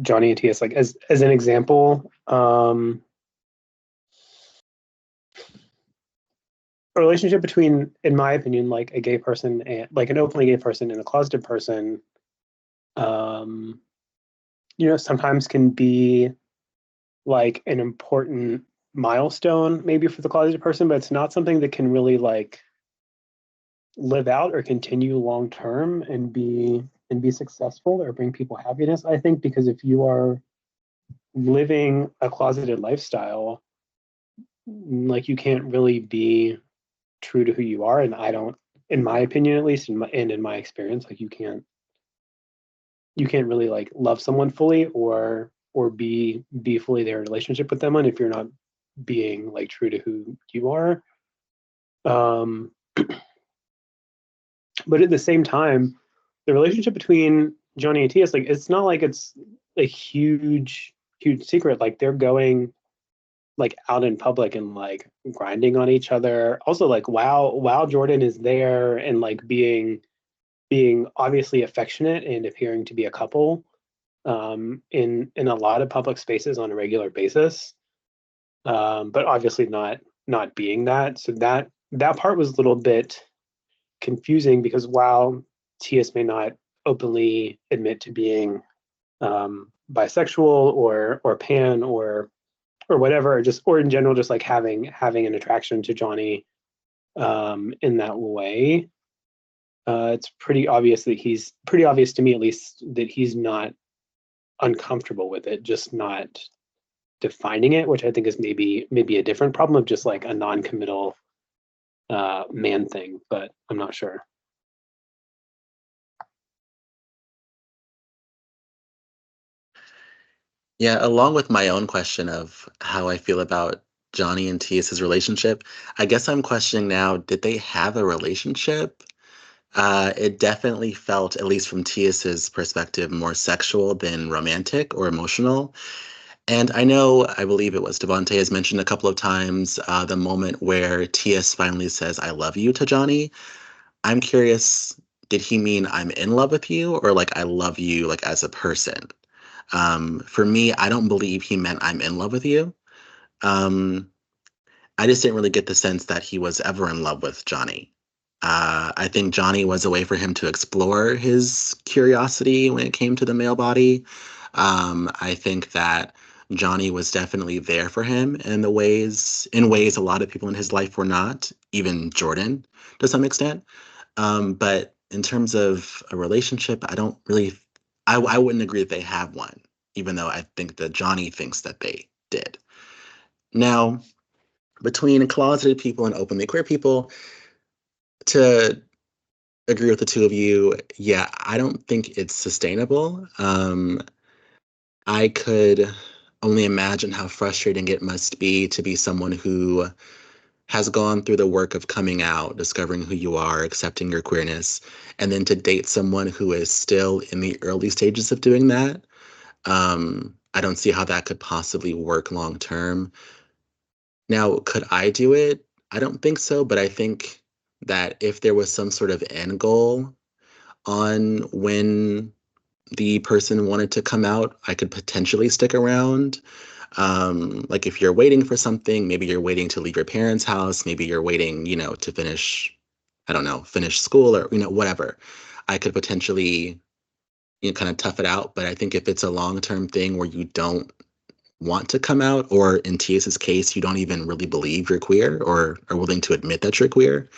Johnny and Tias, like as an example, a relationship between, in my opinion, like a gay person and like an openly gay person and a closeted person, um, sometimes can be like an important milestone maybe for the closeted person, but it's not something that can really like live out or continue long term and be successful or bring people happiness. I think because if you are living a closeted lifestyle, like you can't really be true to who you are, and I don't, in my opinion at least, in my experience, like you can't really like love someone fully or be fully their relationship with them, and if you're not being like true to who you are. um but at the same time, the relationship between Johnny and Tias, like it's not like it's a huge secret. Like they're going like out in public and like grinding on each other. Also, like while Jordan is there and like being obviously affectionate and appearing to be a couple, in a lot of public spaces on a regular basis, but obviously not being that. So that part was a little bit confusing because while TS may not openly admit to being bisexual or pan or whatever, or in general, just like having an attraction to Johnny in that way, it's pretty obvious to me at least that he's not uncomfortable with it, just not defining it, which I think is maybe a different problem of just like a non-committal man thing, but I'm not sure. Yeah, along with my own question of how I feel about Johnny and Tia's relationship, I guess I'm questioning now, did they have a relationship? It definitely felt, at least from Tias's perspective, more sexual than romantic or emotional. And I believe it was Devontae has mentioned a couple of times the moment where Tias finally says, I love you to Johnny. I'm curious, did he mean I'm in love with you or like I love you like as a person? For me, I don't believe he meant I'm in love with you. Um, I just didn't really get the sense that he was ever in love with Johnny. I think Johnny was a way for him to explore his curiosity when it came to the male body. I think that Johnny was definitely there for him in ways a lot of people in his life were not, even Jordan to some extent. But in terms of a relationship, I don't really, I wouldn't agree that they have one, even though I think that Johnny thinks that they did. Now, between closeted people and openly queer people, to agree with the two of you, yeah, I don't think it's sustainable. I could only imagine how frustrating it must be to be someone who has gone through the work of coming out, discovering who you are, accepting your queerness, and then to date someone who is still in the early stages of doing that. I don't see how that could possibly work long term. Now, could I do it? I don't think so, but I think that if there was some sort of end goal on when the person wanted to come out, I could potentially stick around. Like if you're waiting for something, maybe you're waiting to leave your parents' house, maybe you're waiting, to finish, I don't know, finish school or, whatever. I could potentially, kind of tough it out. But I think if it's a long-term thing where you don't want to come out, or in TS's case, you don't even really believe you're queer or are willing to admit that you're queer,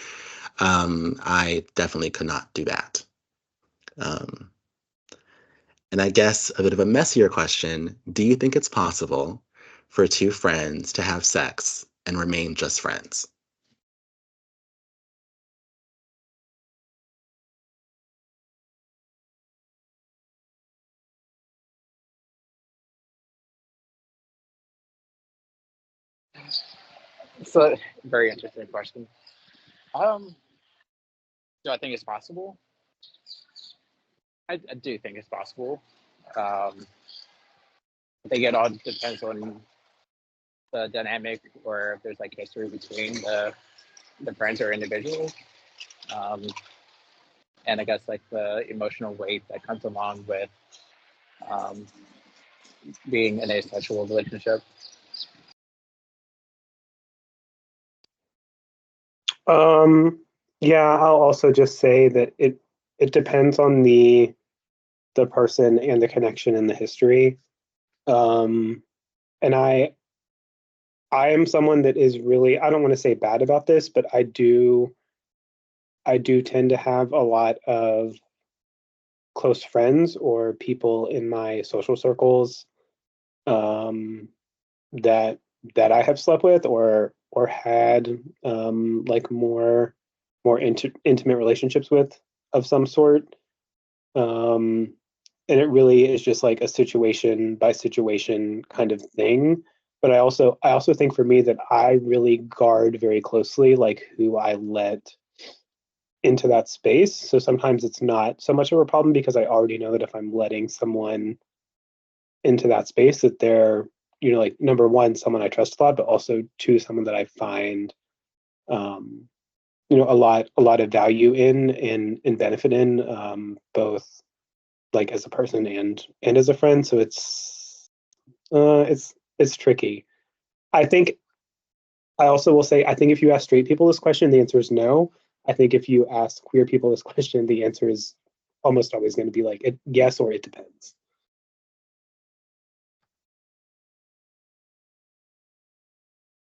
I definitely could not do that. Um, and I guess a bit of a messier question, do you think it's possible for two friends to have sex and remain just friends? So, very interesting question. Um, do I think it's possible? I do think it's possible. Um, I think it all depends on the dynamic or if there's like history between the friends or individuals. Um, and I guess like the emotional weight that comes along with um, being in a sexual relationship. Um, yeah, I'll also just say that it depends on the person and the connection and the history. Um, and I am someone that is really, I don't want to say bad about this, but I do tend to have a lot of close friends or people in my social circles um, that I have slept with or had like more intimate relationships with of some sort. Um, and it really is just like a situation by situation kind of thing. But I also think for me that I really guard very closely like who I let into that space. So sometimes it's not so much of a problem because I already know that if I'm letting someone into that space that they're, like number one, someone I trust a lot, but also two, someone that I find um, a lot of value in and benefit in, both like as a person and as a friend. So it's tricky. I think I also will say I think if you ask straight people this question, the answer is no. I think if you ask queer people this question, the answer is almost always going to be like yes or it depends.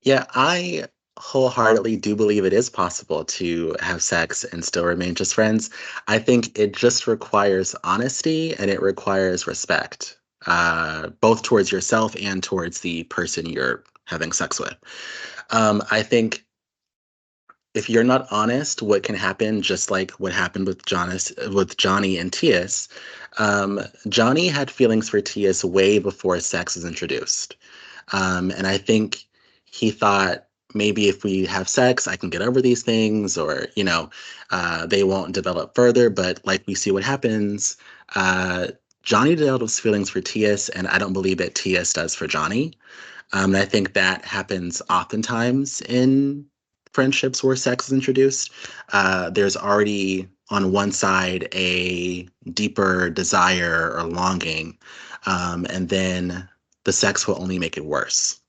Yeah, I wholeheartedly do believe it is possible to have sex and still remain just friends. I think it just requires honesty and it requires respect, both towards yourself and towards the person you're having sex with. I think if you're not honest, what can happen, just like what happened with Johnny and Tias, Johnny had feelings for Tias way before sex was introduced. And I think he thought maybe if we have sex, I can get over these things, or, they won't develop further. But like we see what happens. Johnny develops feelings for Tias, and I don't believe that Tias does for Johnny. And I think that happens oftentimes in friendships where sex is introduced. There's already on one side a deeper desire or longing, and then the sex will only make it worse.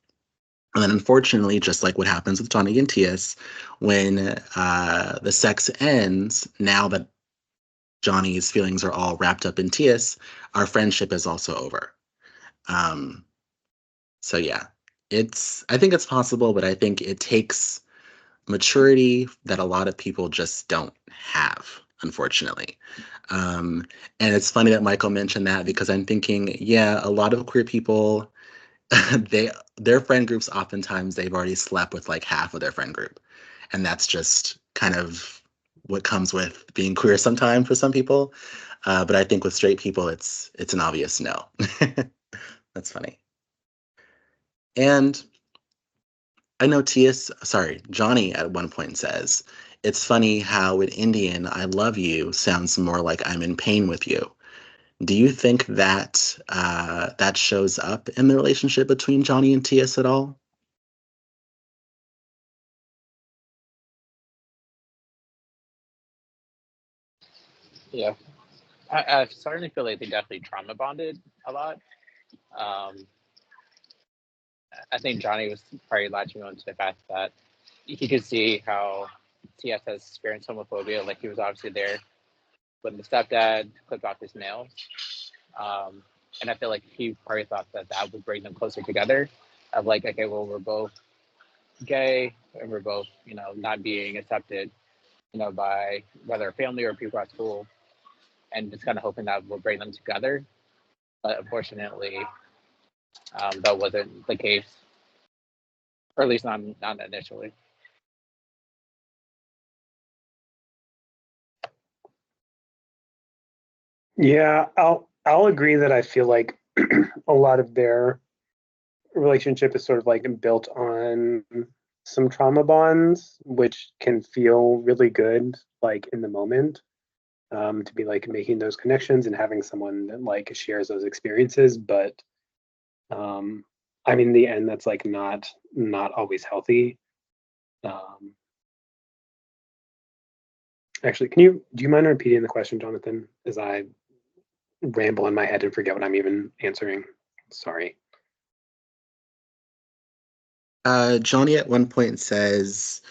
And then, unfortunately, just like what happens with Johnny and Tias, when the sex ends, now that Johnny's feelings are all wrapped up in Tias, our friendship is also over. Um, so yeah, I think it's possible, but I think it takes maturity that a lot of people just don't have, unfortunately. Um, and it's funny that Michael mentioned that, because I'm thinking, yeah, a lot of queer people, they their friend groups, oftentimes they've already slept with like half of their friend group. And that's just kind of what comes with being queer sometimes for some people. But I think with straight people, it's an obvious no. That's funny. And I know Johnny at one point says, it's funny how in Indian, I love you sounds more like I'm in pain with you. Do you think that that shows up in the relationship between Johnny and Tias at all? Yeah, I certainly feel like they definitely trauma bonded a lot. Um, I think Johnny was probably latching on to the fact that he could see how TS has experienced homophobia. Like he was obviously there when the stepdad clipped off his nails. Um, and I feel like he probably thought that that would bring them closer together. Of like, okay, well, we're both gay and we're both, not being accepted, by whether family or people at school, and just kind of hoping that will bring them together. But unfortunately, that wasn't the case, or at least not initially. Yeah, I'll agree that I feel like a lot of their relationship is sort of like built on some trauma bonds, which can feel really good, like in the moment, to be like making those connections and having someone that like shares those experiences. But I mean, in the end, that's like not always healthy. Um, Actually, do you mind repeating the question, Jonathan, as I ramble in my head and forget what I'm even answering? Sorry. Johnny at one point says,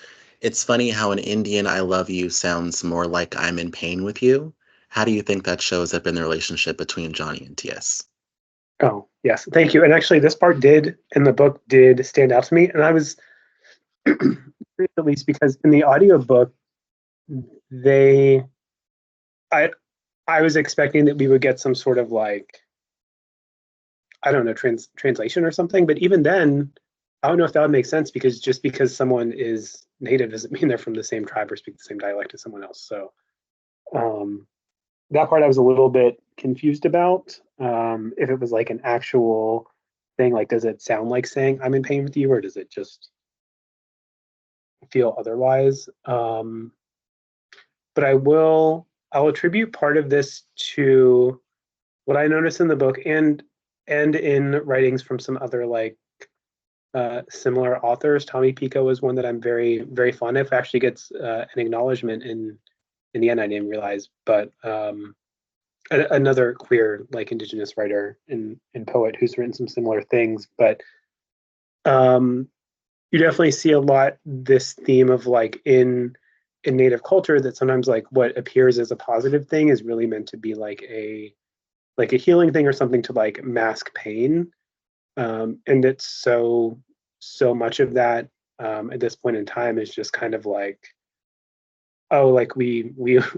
it's funny how in Indian I love you sounds more like I'm in pain with you. How do you think that shows up in the relationship between Johnny and Tias? Oh, yes. Thank you. And actually, this part did in the book did stand out to me. And I was curious, at least because in the audiobook, they, I, I was expecting that we would get some sort of like, I don't know, translation or something. But even then, I don't know if that would make sense, because just because someone is native doesn't mean they're from the same tribe or speak the same dialect as someone else. So um, that part I was a little bit confused about. If it was like an actual thing, like does it sound like saying I'm in pain with you, or does it just feel otherwise? But I'll attribute part of this to what I noticed in the book, and in writings from some other like similar authors. Tommy Pico is one that I'm very very fond of. Actually gets an acknowledgement in the end. I didn't realize, but another queer like indigenous writer and poet who's written some similar things. But um, you definitely see a lot this theme of like in native culture, that sometimes like what appears as a positive thing is really meant to be like a healing thing or something to like mask pain. And it's so much of that at this point in time is just kind of like, oh, like we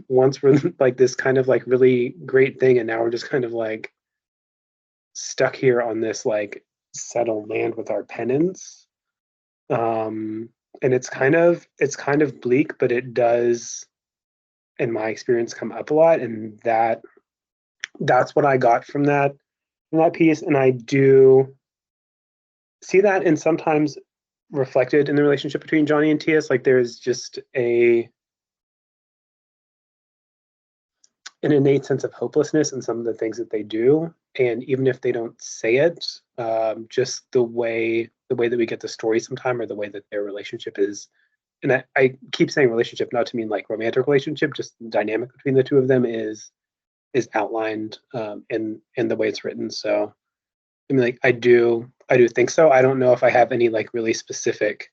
once were like this kind of like really great thing, and now we're just kind of like stuck here on this like settled land with our penance. um and it's kind of bleak, but it does in my experience come up a lot, and that's what I got from that piece. And I do see that, and sometimes reflected in the relationship between Johnny and Tias. Like there's just an innate sense of hopelessness in some of the things that they do, and even if they don't say it, just the way that we get the story sometime, or the way that their relationship is. And I keep saying relationship not to mean like romantic relationship, just the dynamic between the two of them is outlined in the way it's written. So I mean, like I do think so. I don't know if I have any like really specific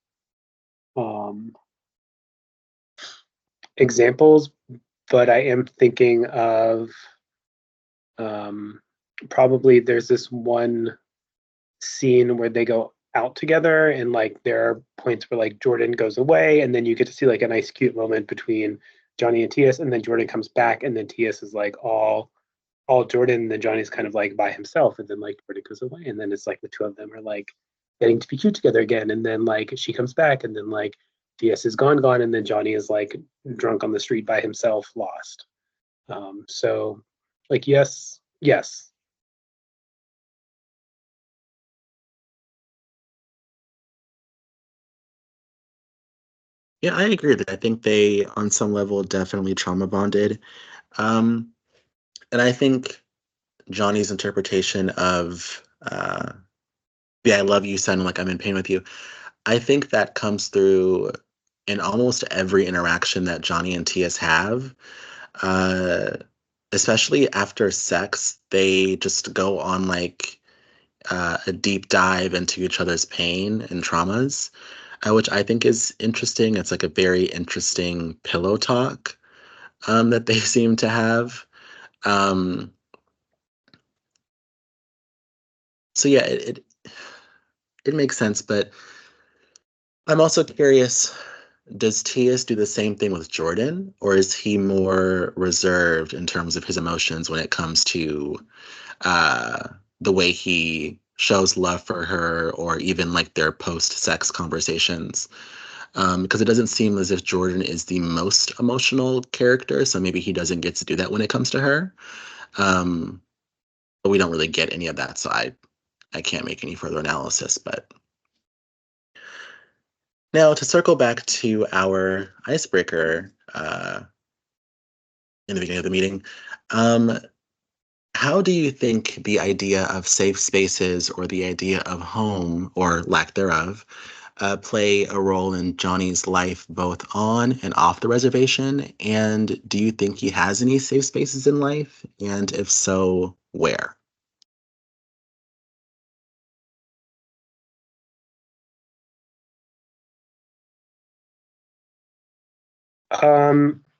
examples, but I am thinking of probably there's this one scene where they go out together, and like there are points where like Jordan goes away, and then you get to see like a nice cute moment between Johnny and Tias, and then Jordan comes back, and then Tias is like all Jordan, and then Johnny's kind of like by himself, and then like Jordan goes away, and then it's like the two of them are like getting to be cute together again, and then like she comes back, and then like Tias is gone, and then Johnny is like drunk on the street by himself, lost. So like yes, yes. Yeah, I agree that I think they, on some level, definitely trauma bonded. Um, and I think Johnny's interpretation of "Yeah, I love you," sounding like I'm in pain with you. I think that comes through in almost every interaction that Johnny and Tias have. Uh, Especially after sex, they just go on like a deep dive into each other's pain and traumas, which I think is interesting. It's like a very interesting pillow talk that they seem to have. Um, so yeah, it makes sense, but I'm also curious, does Tias do the same thing with Jordan, or is he more reserved in terms of his emotions when it comes to uh, the way he shows love for her, or even like their post-sex conversations? Because it doesn't seem as if Jordan is the most emotional character, so maybe he doesn't get to do that when it comes to her. Um, but we don't really get any of that, so I can't make any further analysis. But now to circle back to our icebreaker in the beginning of the meeting, um, how do you think the idea of safe spaces or the idea of home or lack thereof play a role in Johnny's life both on and off the reservation? And do you think he has any safe spaces in life? And if so, where?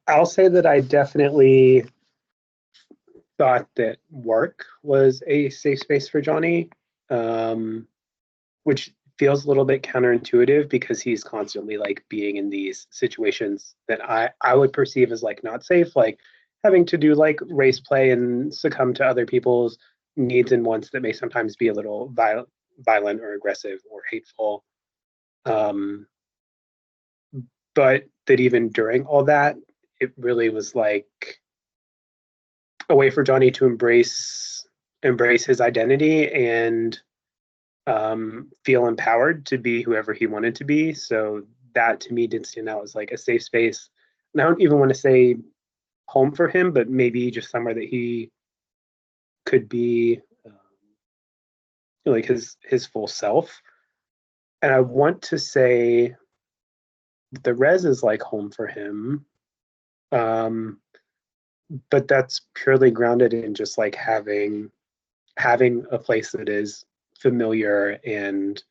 I'll say that I definitely thought that work was a safe space for Johnny, um, which feels a little bit counterintuitive because he's constantly like being in these situations that I would perceive as like not safe, like having to do like race play and succumb to other people's needs and wants that may sometimes be a little violent or aggressive or hateful. Um, but that even during all that, it really was like a way for Johnny to embrace his identity and feel empowered to be whoever he wanted to be. So that to me did stand out as like a safe space. And I don't even want to say home for him, but maybe just somewhere that he could be like his full self. And I want to say the res is like home for him, um, but that's purely grounded in just like having a place that is familiar and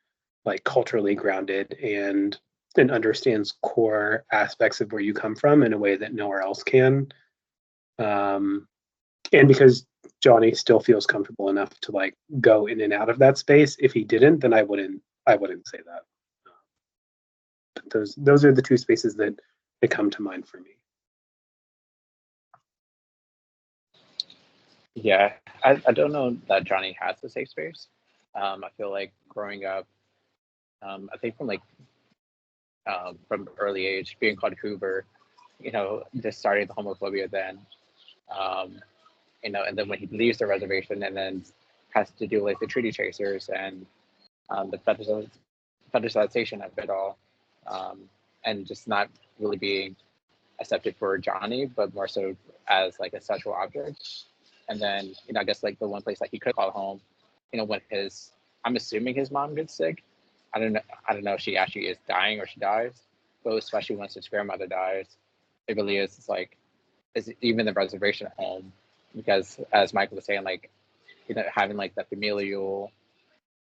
like culturally grounded and understands core aspects of where you come from in a way that nowhere else can. Um, and because Johnny still feels comfortable enough to like go in and out of that space. If he didn't, then I wouldn't say that. But those are the two spaces that come to mind for me. Yeah, I don't know that Johnny has a safe space. I feel like growing up, I think from early age, being called Hoover, just starting the homophobia then, um, and then when he leaves the reservation and then has to do like the treaty chasers and the fetishization of it all, and just not really being accepted for Johnny, but more so as like a sexual object. And then, I guess like the one place that he could call home, when I'm assuming his mom gets sick. I don't know if she actually is dying or she dies, but especially once his grandmother dies, it really is. It's like, is even the reservation home? Because as Michael was saying, like, having like the familial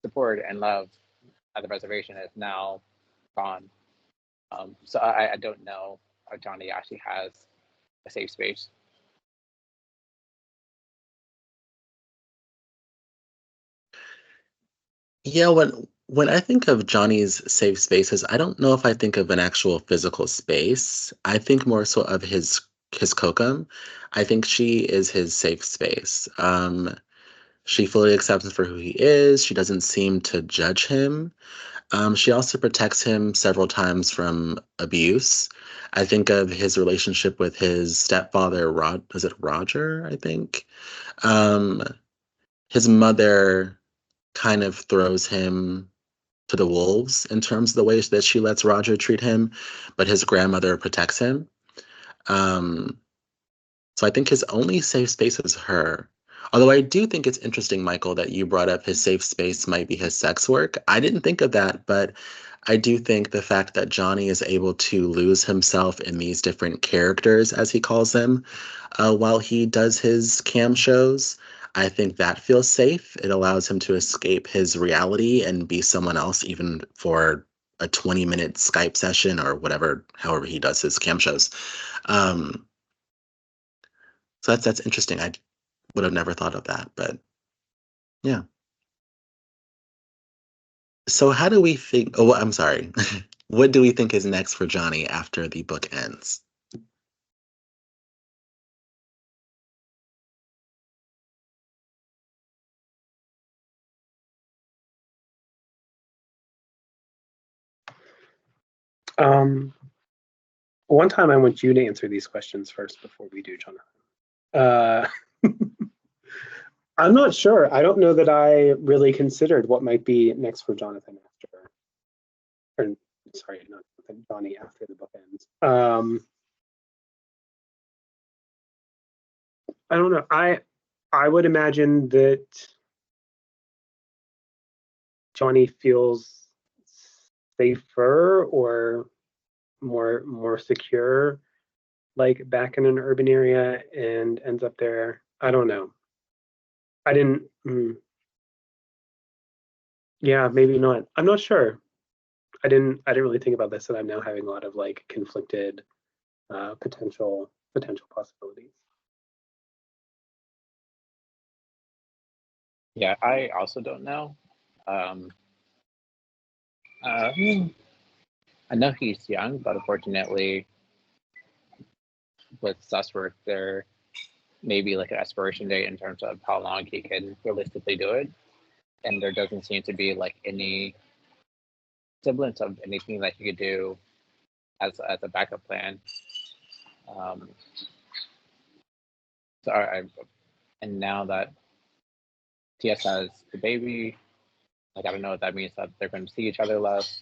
support and love at the reservation is now gone. So I don't know if Johnny actually has a safe space. Yeah, when I think of Johnny's safe spaces, I don't know if I think of an actual physical space. I think more so of his kokum. I think she is his safe space. She fully accepts him for who he is. She doesn't seem to judge him. She also protects him several times from abuse. I think of his relationship with his stepfather, is it Roger, I think? Um, his mother kind of throws him to the wolves in terms of the ways that she lets Roger treat him, but his grandmother protects him. Um, so I think his only safe space is her. Although I do think it's interesting, Michael, that you brought up his safe space might be his sex work. I didn't think of that, but I do think the fact that Johnny is able to lose himself in these different characters, as he calls them, while he does his cam shows, I think that feels safe. It allows him to escape his reality and be someone else, even for a 20-minute Skype session or whatever, however he does his cam shows. Um, so that's interesting. I would have never thought of that, but yeah. So how do we think? Oh, I'm sorry. What do we think is next for Johnny after the book ends? One time I want you to answer these questions first before we do, Jonathan. I'm not sure. I don't know that I really considered what might be next for Jonathan after, or sorry, not Jonathan, Johnny after the book ends. I don't know. I would imagine that Johnny feels safer or more secure, like back in an urban area, and ends up there. I don't know. I didn't. Yeah, maybe not. I'm not sure. I didn't really think about this, and I'm now having a lot of like conflicted potential possibilities. Yeah, I also don't know. Um, uh, I know he's young, but unfortunately, with Sussworth, there may be like an expiration date in terms of how long he can realistically do it, and there doesn't seem to be like any semblance of anything that he could do as a backup plan. Um, so and now that TS has the baby, like I don't know if that means that they're going to see each other less.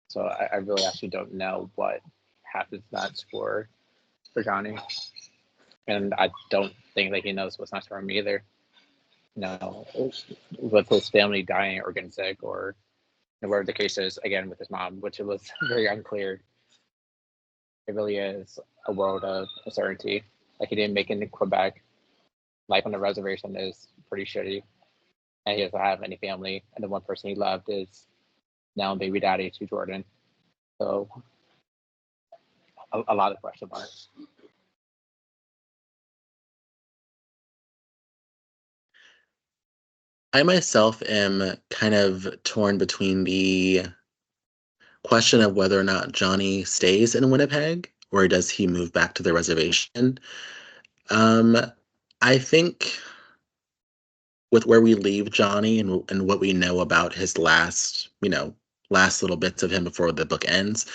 So I really actually don't know what happens next for Johnny, and I don't think that he knows what's next for him either. With his family dying or getting sick, or whatever the case is, again with his mom, which it was very unclear. It really is a world of uncertainty. Like he didn't make it in Quebec. Life on the reservation is pretty shitty, and he doesn't have any family. And the one person he loved is now baby daddy to Jordan. So a lot of question marks. I myself am kind of torn between the question of whether or not Johnny stays in Winnipeg or does he move back to the reservation. Um, I think with where we leave Johnny and what we know about his last little bits of him before the book ends,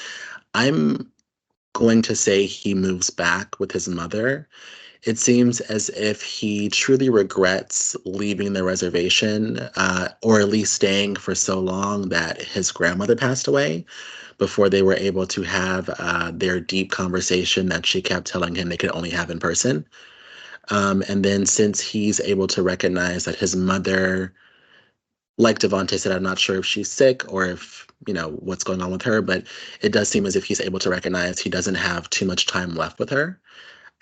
I'm going to say he moves back with his mother. It seems as if he truly regrets leaving the reservation, or at least staying for so long that his grandmother passed away before they were able to have their deep conversation that she kept telling him they could only have in person. And then since he's able to recognize that his mother, like Devonte said, I'm not sure if she's sick or if, what's going on with her, but it does seem as if he's able to recognize he doesn't have too much time left with her.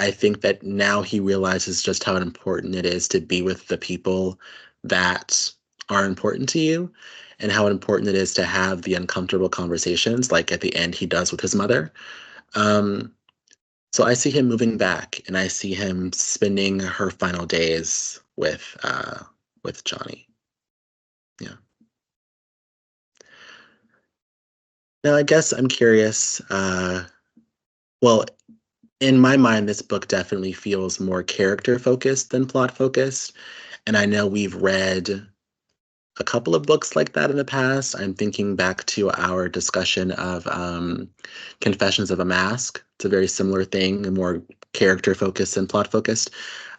I think that now he realizes just how important it is to be with the people that are important to you and how important it is to have the uncomfortable conversations, like at the end he does with his mother. Um, so I see him moving back and I see him spending her final days with Johnny. Yeah. Now I guess I'm curious. Well, in my mind, this book definitely feels more character focused than plot focused. And I know we've read a couple of books like that in the past. I'm thinking back to our discussion of Confessions of a Mask. It's a very similar thing, more character focused and plot focused.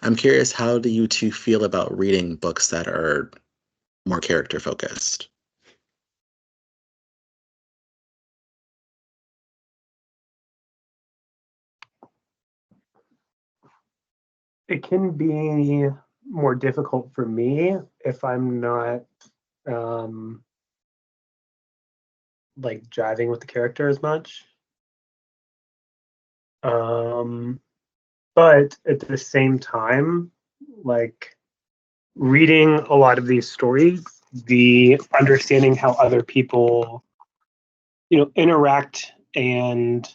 I'm curious, how do you two feel about reading books that are more character focused? It can be more difficult for me if I'm not um, like jiving with the character as much. Um, but at the same time, like reading a lot of these stories, the understanding how other people, interact and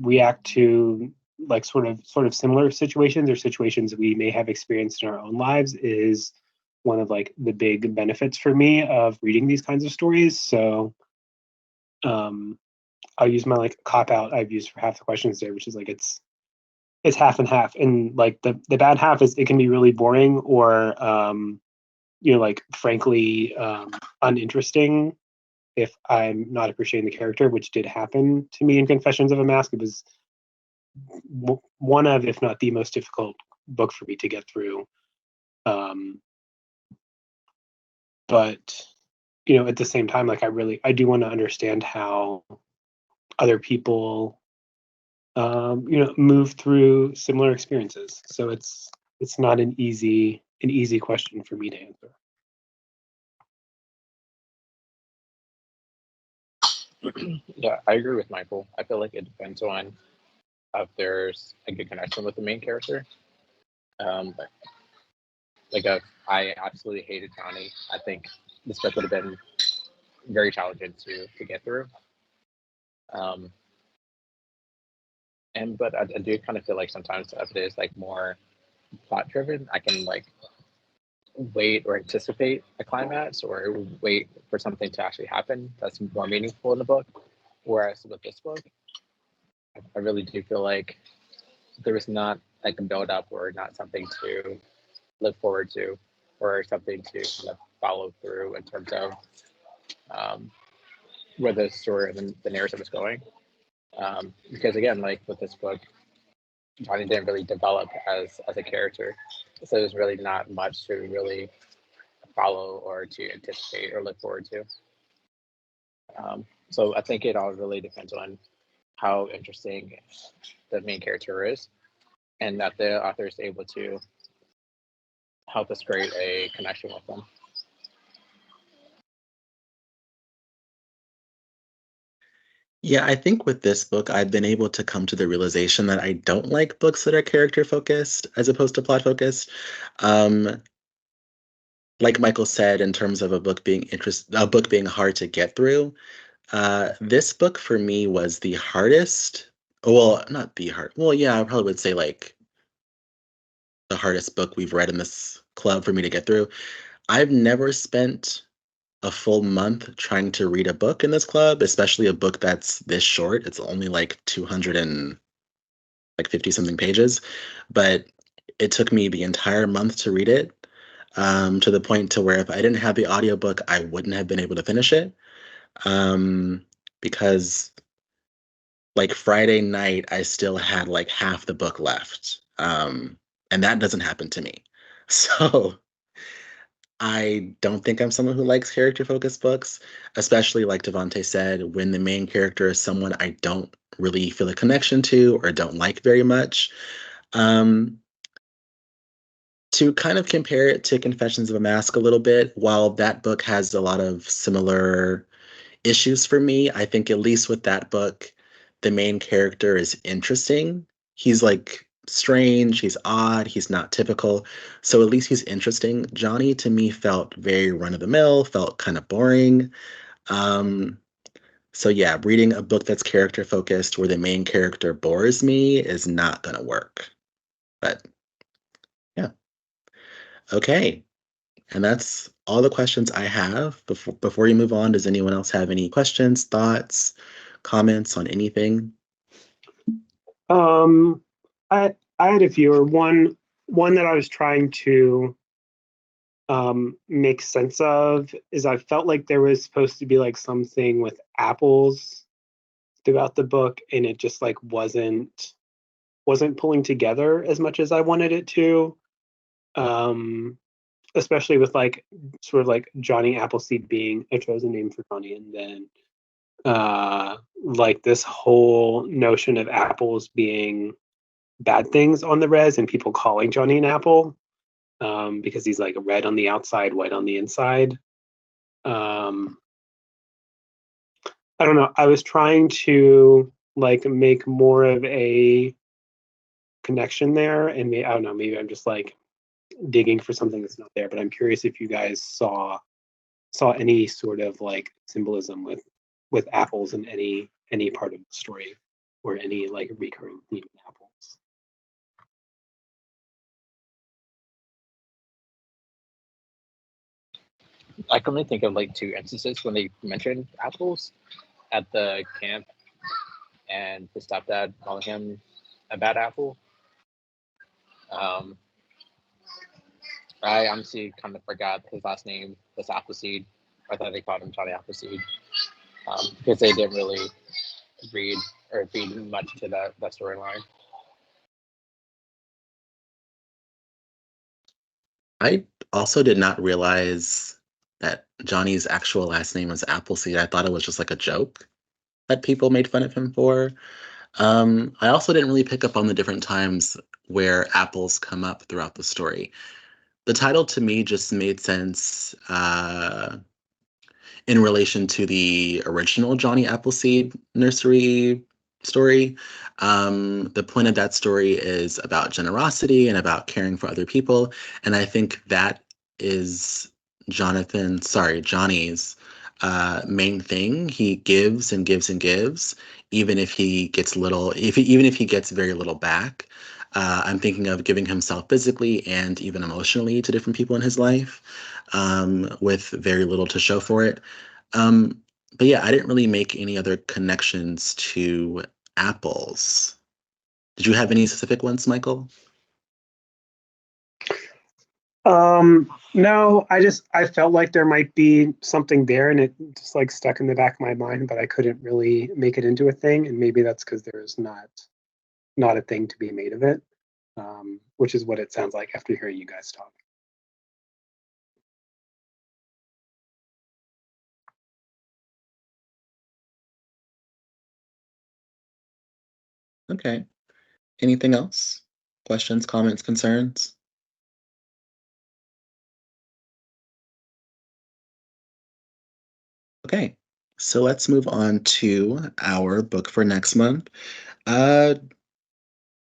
react to like sort of similar situations or situations we may have experienced in our own lives is one of like the big benefits for me of reading these kinds of stories. So um, I'll use my like cop out I've used for half the questions there, which is like it's half and half. And like the bad half is it can be really boring or like frankly uninteresting if I'm not appreciating the character, which did happen to me in Confessions of a Mask. It was one of, if not the most difficult book for me to get through. Um, but at the same time, like I do want to understand how other people, move through similar experiences. So it's not an easy question for me to answer. Yeah, I agree with Michael. I feel like it depends on if there's a good connection with the main character. But like if I absolutely hated Johnny, I think this book would have been very challenging to get through. Um, and but I do kind of feel like sometimes if it is like more plot driven, I can like wait or anticipate a climax or wait for something to actually happen that's more meaningful in the book. Whereas with this book, I really do feel like there is not like a build up or not something to look forward to or something to kind of follow through in terms of um, where the story and the narrative is going. Because again, like with this book, Johnny didn't really develop as a character, so there's really not much to really follow or to anticipate or look forward to. So I think it all really depends on how interesting the main character is, and that the author is able to help us create a connection with them. Yeah, I think with this book, I've been able to come to the realization that I don't like books that are character focused as opposed to plot focused. Um, like Michael said, in terms of a book being hard to get through, this book for me was the hardest. Well, not the hard. Well, yeah, I probably would say like the hardest book we've read in this club for me to get through. I've never spent a full month trying to read a book in this club, especially a book that's this short. It's only like 200 and like 50 something pages, but it took me the entire month to read it, to the point to where if I didn't have the audiobook, I wouldn't have been able to finish it. Because like Friday night, I still had like half the book left. And that doesn't happen to me. So I don't think I'm someone who likes character-focused books, especially like Devante said, when the main character is someone I don't really feel a connection to or don't like very much. Um, to kind of compare it to Confessions of a Mask a little bit, while that book has a lot of similar issues for me, I think at least with that book, the main character is interesting. He's like strange, he's odd, he's not typical. So at least he's interesting. Johnny to me felt very run of the mill, felt kind of boring. Um, so yeah, reading a book that's character focused where the main character bores me is not gonna work. But yeah. Okay. And that's all the questions I have. Before you move on, does anyone else have any questions, thoughts, comments on anything? Um, I had a few. Or one that I was trying to make sense of is I felt like there was supposed to be like something with apples throughout the book, and it just like wasn't pulling together as much as I wanted it to. Um, Especially with like sort of like Johnny Appleseed being a chosen name for Johnny, and then like this whole notion of apples being bad things on the res and people calling Johnny an apple because he's like red on the outside, white on the inside. Um, I don't know. I was trying to like make more of a connection there, and I don't know. Maybe I'm just like digging for something that's not there. But I'm curious if you guys saw any sort of like symbolism with apples in any part of the story, or any like recurring theme in apples. I can only think of like two instances when they mentioned apples at the camp, and his stepdad calling him a bad apple. Um, I honestly kind of forgot his last name was Appleseed. I thought they called him Johnny Appleseed because they didn't really read or feed much to that storyline. I also did not realize that Johnny's actual last name was Appleseed. I thought it was just like a joke that people made fun of him for. I also didn't really pick up on the different times where apples come up throughout the story. The title to me just made sense in relation to the original Johnny Appleseed nursery story. The point of that story is about generosity and about caring for other people. And I think that is Johnny's main thing. He gives and gives and gives, even if he gets little, even if he gets very little back. I'm thinking of giving himself physically and even emotionally to different people in his life, with very little to show for it. Um, but yeah, I didn't really make any other connections to apples. Did you have any specific ones, Michael? No, I felt like there might be something there, and it just like stuck in the back of my mind, but I couldn't really make it into a thing, and maybe that's because there's not a thing to be made of it, which is what it sounds like after hearing you guys talk. Okay. Anything else? Questions, comments, concerns? Okay. So let's move on to our book for next month. Uh,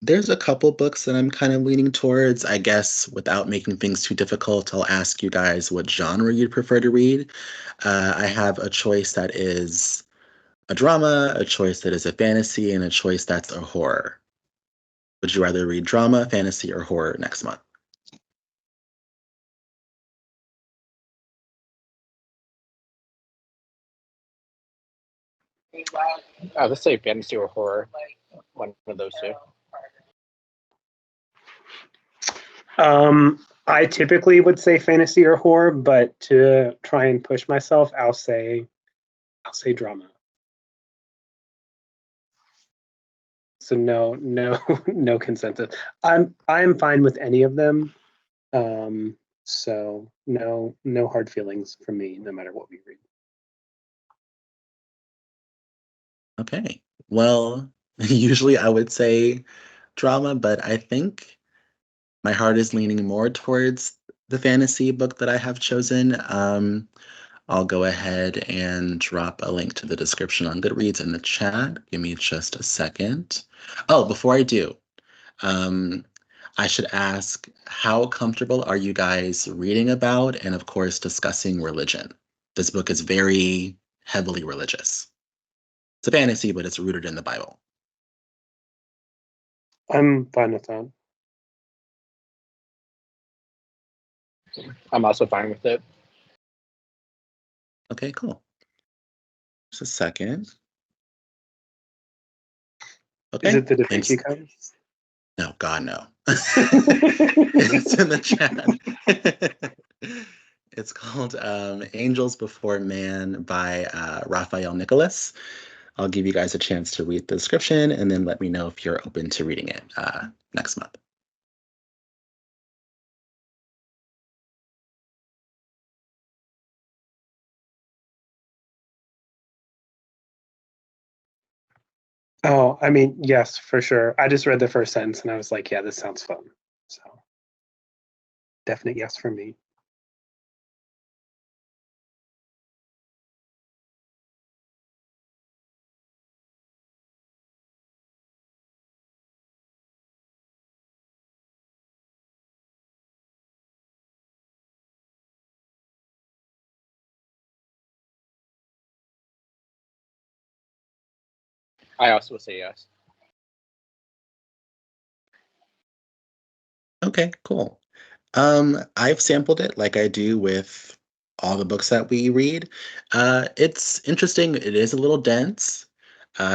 there's a couple books that I'm kind of leaning towards. I guess without making things too difficult, I'll ask you guys what genre you'd prefer to read. I have a choice that is a drama, a choice that is a fantasy, and a choice that's a horror. Would you rather read drama, fantasy, or horror next month? Let's say fantasy or horror, one of those two. I typically would say fantasy or horror, but to try and push myself, I'll say drama. So no, no consensus. I'm fine with any of them. So no hard feelings from me, no matter what we read. Okay. Well, usually I would say drama, but I think my heart is leaning more towards the fantasy book that I have chosen. I'll go ahead and drop a link to the description on Goodreads in the chat. Give me just a second. Oh, before I do, um, I should ask, how comfortable are you guys reading about and, of course, discussing religion? This book is very heavily religious. It's a fantasy, but it's rooted in the Bible. I'm fine with that. I'm also fine with it. Okay, cool. Just a second. Okay. Is it the Da Thanks. Vinci Code? No, God, no. It's in the chat. It's called Angels Before Man by Raphael Nicholas. I'll give you guys a chance to read the description and then let me know if you're open to reading it next month. Oh, I mean, yes, for sure. I just read the first sentence and I was like, yeah, this sounds fun. So definite yes for me. I also would say yes. Okay, cool. I've sampled it like I do with all the books that we read. It's interesting. It is a little dense,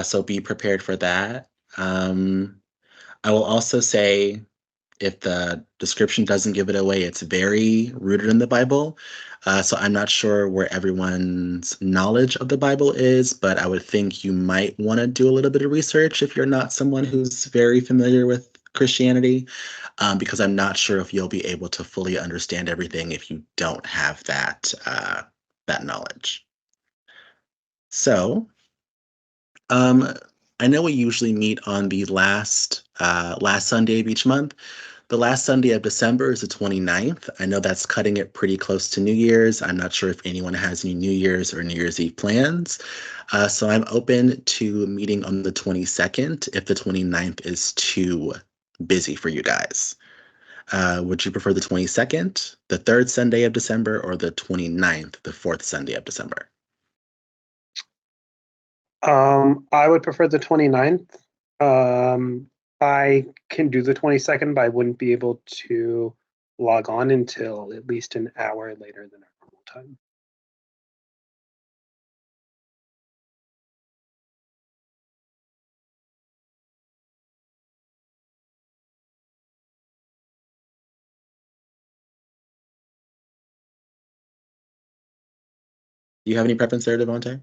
so be prepared for that. I will also say, if the description doesn't give it away, it's very rooted in the Bible. So I'm not sure where everyone's knowledge of the Bible is, but I would think you might want to do a little bit of research if you're not someone who's very familiar with Christianity, because I'm not sure if you'll be able to fully understand everything if you don't have that knowledge. So, um, I know we usually meet on the last Sunday of each month. The last Sunday of December is the 29th. I know that's cutting it pretty close to New Year's. I'm not sure if anyone has any New Year's or New Year's Eve plans. So I'm open to meeting on the 22nd if the 29th is too busy for you guys. Would you prefer the 22nd, the third Sunday of December, or the 29th, the fourth Sunday of December? I would prefer the 29th. I can do the 22nd, but I wouldn't be able to log on until at least an hour later than our normal time. Do you have any preference there, Devontae?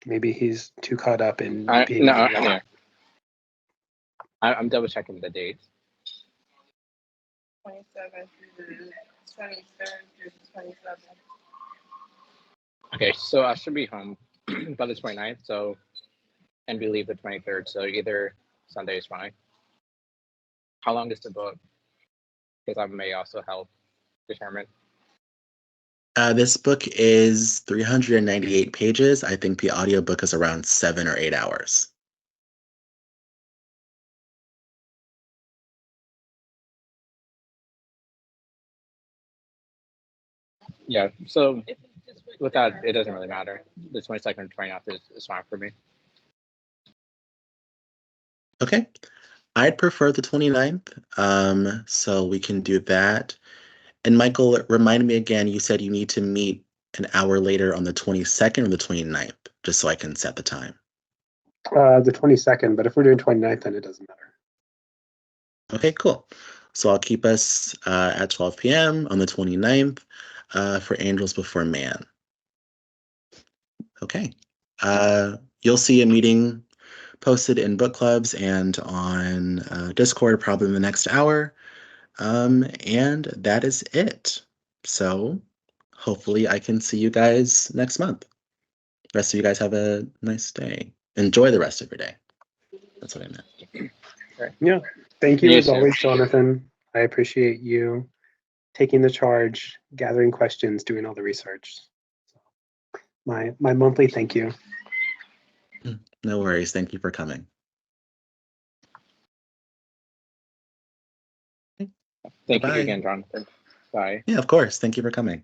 Maybe he's too caught up in being. No, I'm here. I'm double checking the dates. 27th through the 23rd through the 27th. Okay, so I should be home by the 29th, and we leave the 23rd, so either Sunday is fine. How long is the book? Because that may also help determine. This book is 398 pages. I think the audiobook is around 7 or 8 hours. Yeah, so with that, it doesn't really matter. The 22nd and 29th is fine for me. Okay. I'd prefer the 29th, so we can do that. And Michael, remind me again, you said you need to meet an hour later on the 22nd or the 29th, just so I can set the time. The 22nd, but if we're doing 29th, then it doesn't matter. Okay, cool. So I'll keep us at 12 p.m. on the 29th. for Angels Before Man. Okay. You'll see a meeting posted in book clubs and on Discord probably in the next hour. And that is it. So hopefully I can see you guys next month. The rest of you guys have a nice day. Enjoy the rest of your day. That's what I meant. Yeah. Thank you You as too. always, Jonathan. I appreciate you taking the charge, gathering questions, doing all the research. My monthly thank you. No worries. Thank you for coming. Thank Bye-bye. you again, Jonathan. Bye. Yeah, of course. Thank you for coming.